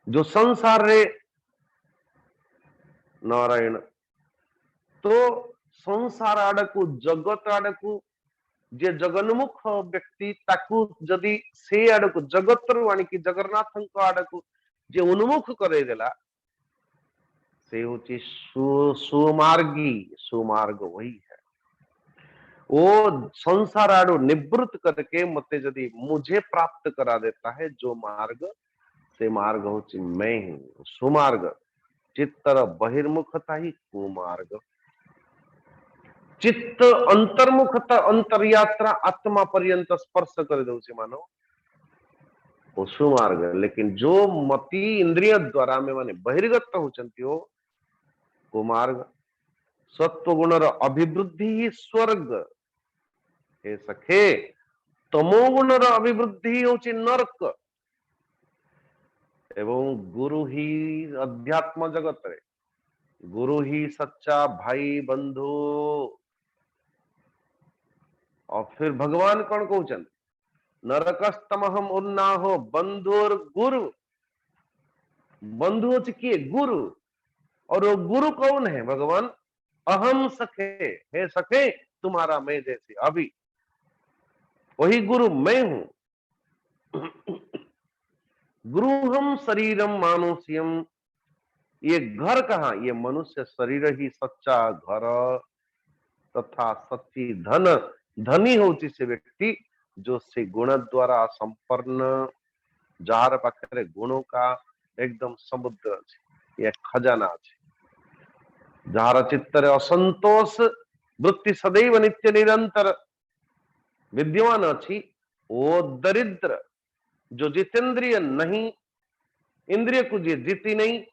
जो संसार रे नारायण, तो संसार आड़कू जगत आड़कू जे जगन्मुख व्यक्ति ताकू जदि से आड़कू जगत रु आनिकी जगन्नाथ आड़कू जे उन्मुख करे देला, से होची सुमार्गी। सुमार्ग वही है। वो संसार आड़ू निवृत्त करके मते जदि मुझे प्राप्त करा देता है जो मार्ग, से मार्ग होची मैं हूं सुमार्ग। चित्तर बहिर्मुखता ही कुमार्ग। चित्त अंतर्मुखता अंतरयात्रा आत्मा पर्यंत स्पर्श कर दउछि मानव वो सुमार्ग। लेकिन जो मति इंद्रिय द्वारा में माने बहिर्गत होचंती हो मार्ग सत्व गुणर अभिवृद्धि ही स्वर्ग। हे सखे तमो गुणर अभिवृद्धि होची नरक एवं गुरु ही अध्यात्म जगत रे गुरु ही सच्चा भाई बंधु। और फिर भगवान कौन कहउछन नरकस्तमहम उन्नाहो बंधुर गुरु। बंधु होची किए गुरु और वो गुरु कौन है भगवान अहम सखे। हे सखे तुम्हारा मैं जैसे अभी वही गुरु मैं हूं। गुरुहम शरीरम मानुष्यम ये घर कहाँ ये मनुष्य शरीर ही सच्चा घर तथा सच्ची धन धनी होची से व्यक्ति जो से गुण द्वारा संपन्न जार पाखरे गुणों का एकदम समुद्र अच्छे ये खजाना अच्छे जार चित्तर असंतोष वृत्ति सदैव नित्य निरंतर विद्यमान अच्छी वो दरिद्र जो जितेंद्रिय नहीं इंद्रिय को जे जीती नहीं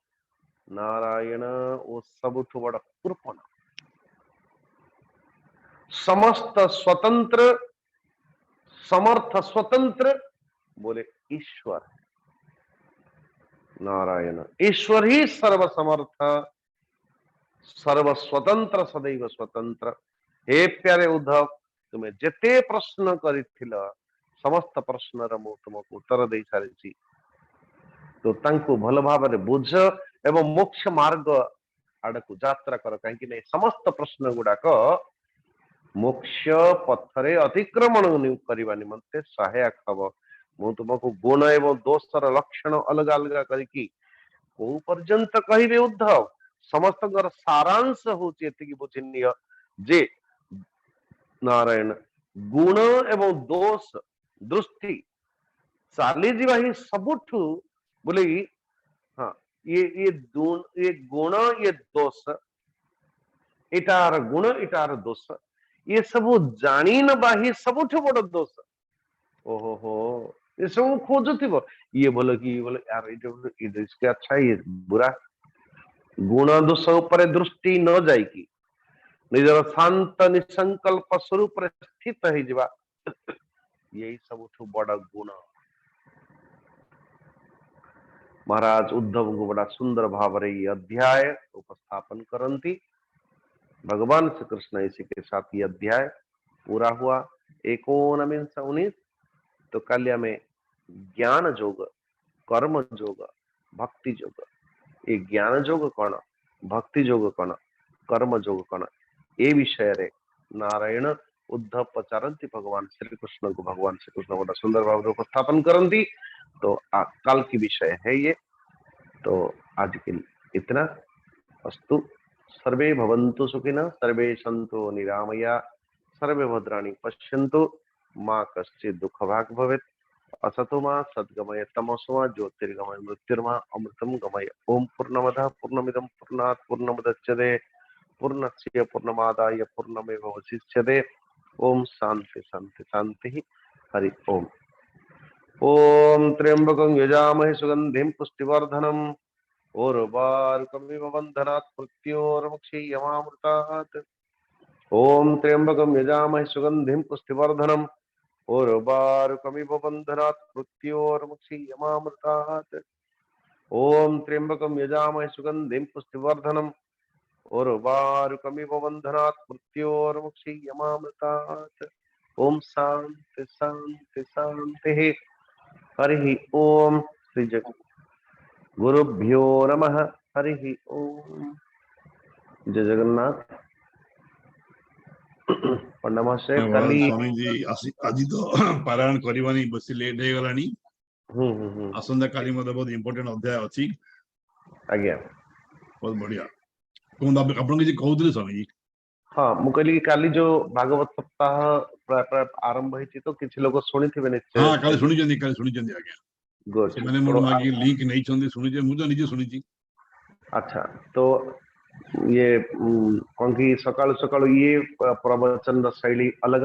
नारायण वो सबुठ बड़ा कृपण समस्त स्वतंत्र समर्थ स्वतंत्र बोले ईश्वर है। नारायण ईश्वर ही सर्व समर्थ सर्व स्वतंत्र सदैव स्वतंत्र। हे प्यारे उद्धव तुम्हें जेते प्रश्न करिथिल समस्त प्रश्न रो तुमको उत्तर दे सारी तो तांको भल भाव में बुझ एवं मोक्ष मार्ग आड़क यात्रा कर कहीं समस्त प्रश्न गुड़ाक मोक्ष पथरे अतिक्रमण करने निमंते सहायक हम। मु तुमको गुण एवं दोषर लक्षण अलग अलग करके को पर्यंत कहिबे उद्धव समस्त सारांश होची एतिकी बुझिनिय जे नारायण गुण एवं दोष दृष्टि चाली जीवा ही सबुठु बोले हाँ ये गुण ये दोष इटार गुण इटार दोष ये सब जानी न बाही सबुठु बड़ दोष। ओहो हो ये सब खोजुथिबो ये बोलो कि बोले यार इसके अच्छा ये बुरा गुण दोष ऊपर दृष्टि न जाई कि निजर शांत निसंकल्प स्वरूप स्थित हो जावा यही सबुठु बड़ गुण। महाराज उद्धव को बड़ा सुंदर भाव रे ये अध्याय उपस्थापन करती। भगवान श्री कृष्ण इसी के साथ ये अध्याय पूरा हुआ 19 तो कल्या में ज्ञान योग कर्म योग भक्ति योग ये ज्ञान योग कौन भक्ति योग कौन कर्म योग कौन ये विषय रे नारायण उद्धव पचारती भगवान श्री कृष्ण को भगवान श्री कृष्ण बड़ा सुंदर भाव में उपस्थापन करती। तो कल की विषय है ये। तो आज के इतना अस्तु सर्वे भवन्तु सुखिनः सर्वे सन्तु निरामया सर्वे भद्राणि पश्यन्तु मां कश्चित् दुःखभाग् भवेत् असतो मा सद्गमय तमसो मा ज्योतिर्गमय मृत्युर्मा अमृतं गमय। ओम पूर्णमदः पूर्णमिदं पूर्णात् पूर्णमुदच्यते पूर्णस्य पूर्णमादाय पूर्णमेवावशिष्यते। ओम शांति शांति शांति हरि ओम। ओम त्र्यंबकं यजामहे सुगंधिं पुष्टिवर्धनम् उर्वारुकमिव बन्धनात् मृत्योर्मुक्षीयमामृतात्। ओम त्र्यंबकं यजामहे सुगंधिं पुष्टिवर्धनम् उर्वारुकमिव बन्धनात् मृत्योर्मुक्षीयमामृतात्। ओम त्र्यंबकं यजामहे सुगंधिं पुष्टिवर्धनम् उर्वारुकमिव बन्धनात् मृत्योर्मुक्षीयमामृतात्। ओम शांति शांति शांति हरि ओम। श्री जगत गुरुभ्यो नमः हरि ओम। जय जगन्नाथ। नमस्ते कली स्वामी जी आज तो पारायण करवानी बस लेट हो गलानी आसंता काली मत बहुत इंपोर्टेंट अध्याय अच्छी आज्ञा बहुत बढ़िया आपन किसी कहउतले स्वामी जी। हाँ मु कहली काली जो भागवत सप्ताह प्राय आरंभ होइछि तो किछि लोग सुनिथिबे निश्चय। हां काली सुनि जंदी आज्ञा गुड से माने मोर मागी लिंक नहीं छंदी सुनि जे मु तो निजे सुनि छी। अच्छा तो ये कौन की सकाल सकाल ये प्रवचन शैली अलग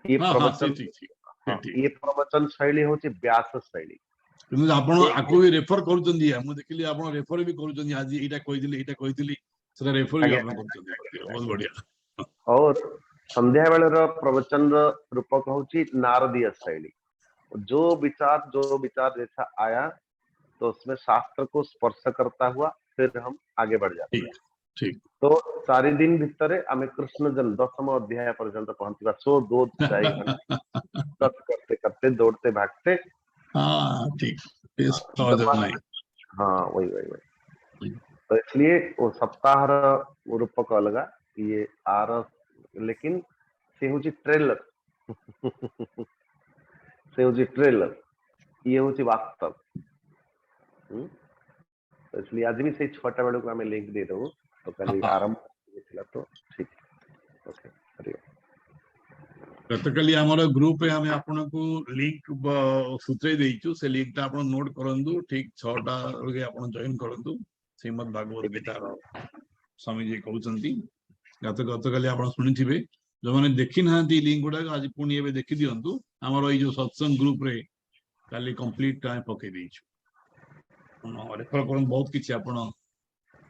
ये हाँ हाँ प्रवचन ठीक ठीक हाँ ठीक ये प्रवचन शैली होची व्यास शैली କିନ୍ତୁ ଆପଣ ଆକୁ ବି ରେଫର କରୁଛନ୍ତି ମୁଁ ଦେଖିଲି ଆପଣ ରେଫର ବି କରୁଛନ୍ତି ଆଜି ଏଇଟା କହିଥିଲି ସେଟା ରେଫର ବି ଆପଣ କରୁଛନ୍ତି ବହୁତ ବଢିଆ और संध्या बेलर प्रवचन रूपक होची नारदीय शैली जो विचार जैसा आया तो उसमें शास्त्र को स्पर्श करता हुआ फिर हम आगे बढ़ जाते हैं ठीक तो 4 दिन भीतर आम कृष्ण जन्म 10th अध्याय पर्यंत पहुंचवा सो 2 घंटा करते करते दौड़ते भागते हाँ ठीक नहीं हाँ वही वही वही तो इसलिए वो सप्ताह रूपक अलग ये आर लेकिन से हूँ ट्रेलर से हूँ ट्रेलर ये हूँ वास्तव तो इसलिए आज भी से 6टा बेलू को आम लिंक दे दू तो कल आरंभ तो ठीक ओके गतकाली आमर ग्रुप आम आपन को लिंक सूचई देइछु से लिंक ता आपन नोट करंतु ठीक 6टा रे आपन जॉइन करंतु श्रीमद् भागवत गीता स्वामी जी कहउचंती गतकाली आपन सुनिथिबे जो माने देखि नांती लिंक गुडा आज पुनी एबे देखि दियंतु हमर ए जो सत्संग ग्रुप रे काली कंप्लीट टाइम पके देइछु रेफर करन बहुत किछि आपन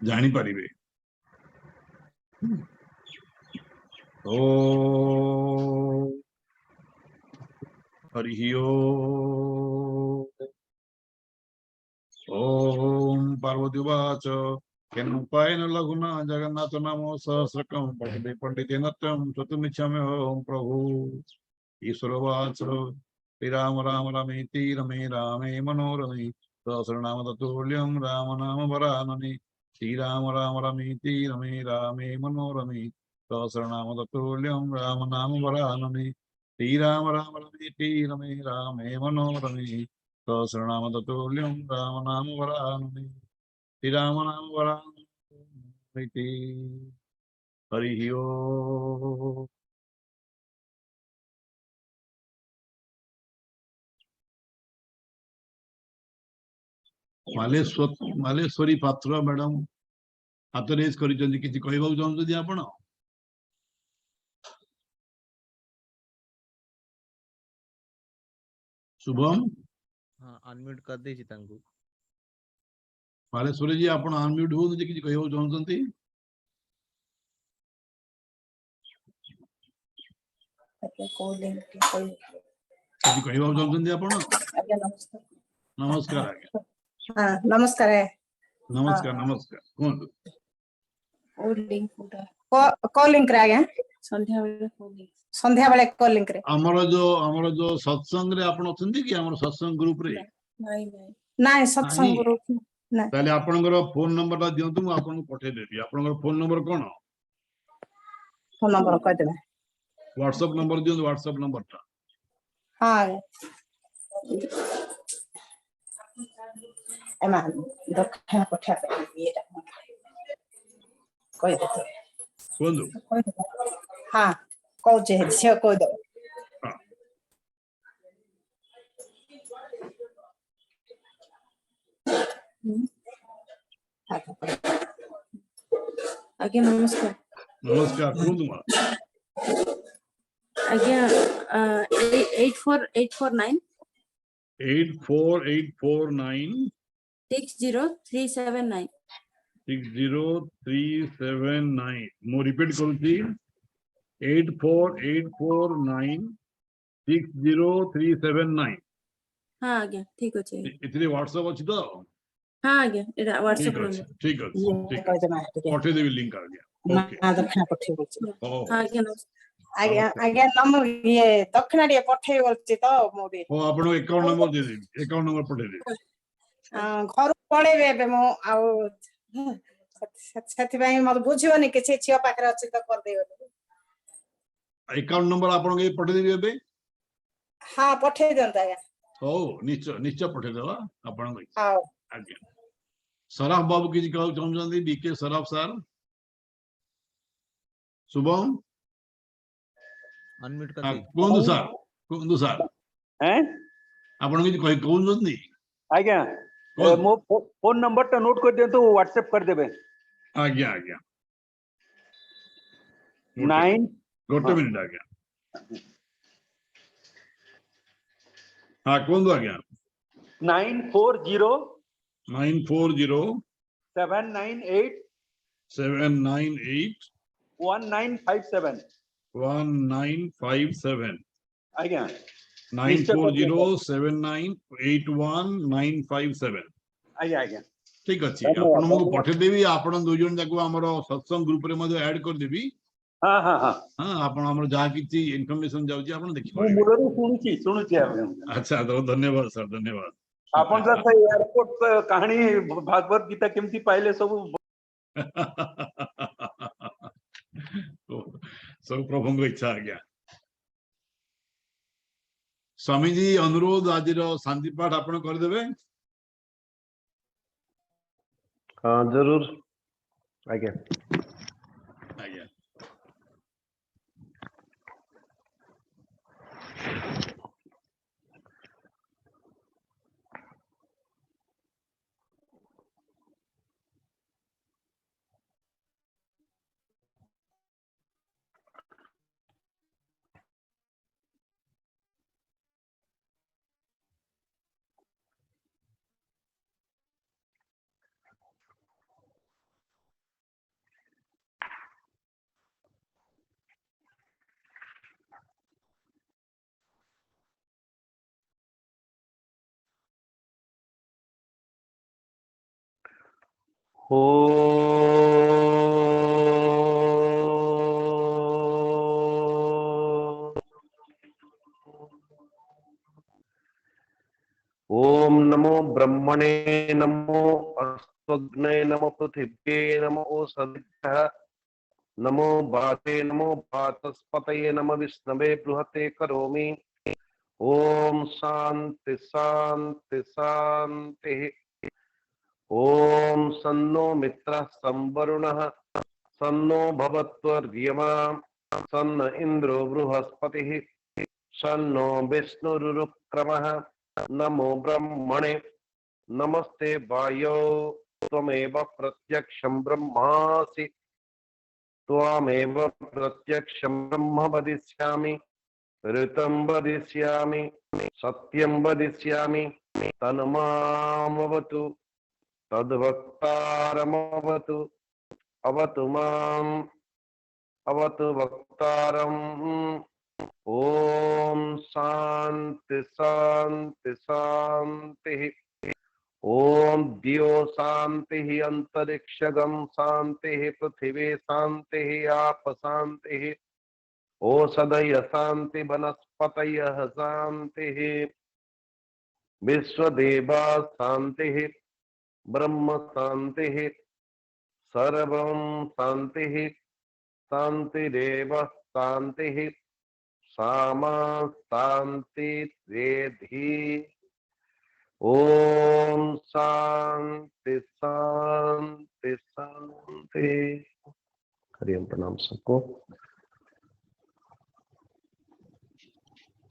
जानि परिबे ओ हरि ओम पार्वतीवाच केनुपायन लघुना जगन्नाथ नामो सहस्रकं पठिते पंडितेन तं चतुर्निच्छामि ओम प्रभु ईश्वरवाच श्रीराम राम रमेति रमे रामे मनोरमे सहस्रनाम तत्तुल्यं राम नाम वरानने श्रीराम राम रमेति रमे रामे मनोरमे सहस्रनाम तत्तुल्यं राम नाम वरानने श्रीराम राम रमेति रमे रामे मनोरमे सहस्रनाम तत्तुल्यं राम नाम वरानने श्रीराम नाम वरानने हरि ओम मालेश्वरी पात्र मैडम हाथ रेज करिसेंती किछि कहबाउ चाहउछन्ती आपण शुभम हाँ अनम्यूट कर देछि तांकु मालेश्वरी जी आपण अनम्यूट हो जे किछि कहबाउ चाहउछन्ती किछि कहबाउ चाहउछन्ती आपण नमस्कार आज्ञा हाँ नमस्कार नमस्कार नमस्कार कोन को लिंक रे आज्ञा संध्या बेले को लिंक रे हमर जो सत्संग रे आपण अछन्ती कि हमर सत्संग ग्रुप रे नहीं सत्संग ग्रुप नहीं ताले आपनकर फोन नंबर ता दियंतु मु आपन पठे देबी आपनकर फोन नंबर कोन फोन नंबर कह देबे व्हाट्सएप नंबर दियंतु व्हाट्सएप नंबर ता हाँ एमा दक्षिण पठा ये कह देते कोंदु हाँ कहू छे से कह दो आज्ञा नमस्कार नमस्कार कोंदु मा आज्ञा 84849 84849 60379 60379 मो रिपीट करूची 84849 60379 हाँ आज्ञा ठीक अछि इतने व्हाट्सएप अछि तो हाँ आज्ञा एटा व्हाट्सएप ठीक नंबर ठीक कह देबे पठे देबी लिंक आ गया ओके ना दक्षिण पठे बोलछे हाँ आज्ञा आज्ञा आज्ञा नंबर ये दक्षिण रे पठे बोलछे तो मो भी ओ आपण अकाउंट नंबर दे देबी अकाउंट नंबर पठे देबी घर पळेबे एबे मो आउ सेति भाई मत बुझियोनी किछि छियो पाखरे अछि तो कर देबे अकाउंट नंबर आपण के पठे देबी एबे हाँ पठे दंता आज्ञा हो निश्चय निश्चय पठे देबा आपण को हां आज्ञा सराफ बाबू किछि कहउ चाहउछन्ती B K Saraf sir Shubham unmute कर दे कोंदु सर हैं आपण किछि कहउछन्ती आज्ञा मो फोन नंबर टा नोट कर दियंतु व्हाट्सएप कर देबे आज्ञा आज्ञा 9 गोटे मिनिट आज्ञा हाँ कहतु आज्ञा 940 940 798 798 1957 1957 ଆଜ୍ଞା 9407981 957 ଆଜ୍ଞା ठीक अच्छी धन्यवाद, आपण धन्यवाद। पठेदेवी आपण दुई जन जाक हमर सत्संग ग्रुप रे मध्ये ऐड कर देबी हाँ हाँ हाँ हां आपण हमर जहा किछि इन्फॉर्मेशन जाउची आपण देखि ମୁଁ पारे ମୂଳରୁ ଶୁଣୁଛି ଆପଣ अच्छा तो धन्यवाद सर धन्यवाद ଆପଣ ତ ସେ ଏୟାରପୋର୍ଟ କାହାଣୀ ଭାଗବତ ଗୀତା କେମିତି ପାଇଲେ ସବୁ सब प्रभु को इच्छा आज्ञा स्वामी जी अनुरोध आज शांति पाठ आपण कर देबे हाँ जरूर आज्ञा आज्ञा ओम नमो ब्रह्मणे नमो अस्तग्ने नमो पृथिव्ये नमो ओषधिभ्यः नमो वाते नमो वाचस्पतये नमो विष्णवे बृहते करोमि ओम शांति शांति शांति ओम सन्नो मित्रः संवरुणः सन्नो भवत्वर्यमा सन्न इन्द्रो बृहस्पतिः सन्नो विष्णुरुक्रमः नमो ब्रह्मणे नमस्ते वायो त्वमेव प्रत्यक्षं ब्रह्मासि त्वामेव प्रत्यक्षं ब्रह्म वदिष्यामि ऋतं वदिष्यामि सत्यं वदिष्यामि तन्मामवतु तद्वक्तारमवतु अवतु माम् अवतु वक्तारम् ओम शांति शांति शांति ओम दियो शांति अंतरिक्षगम शांति पृथिवी शांति आप शांति ओषधय शांति वनस्पतय शांति विश्वदेवा शांति ब्रह्म शांति सर्वं शांति शांतिरेव शांति सामा शांति रेधि ओम शांति शांति शांति हरिओम प्रणाम सबको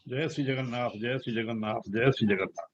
जय श्री जगन्नाथ जय श्री जगन्नाथ जय श्री जगन्नाथ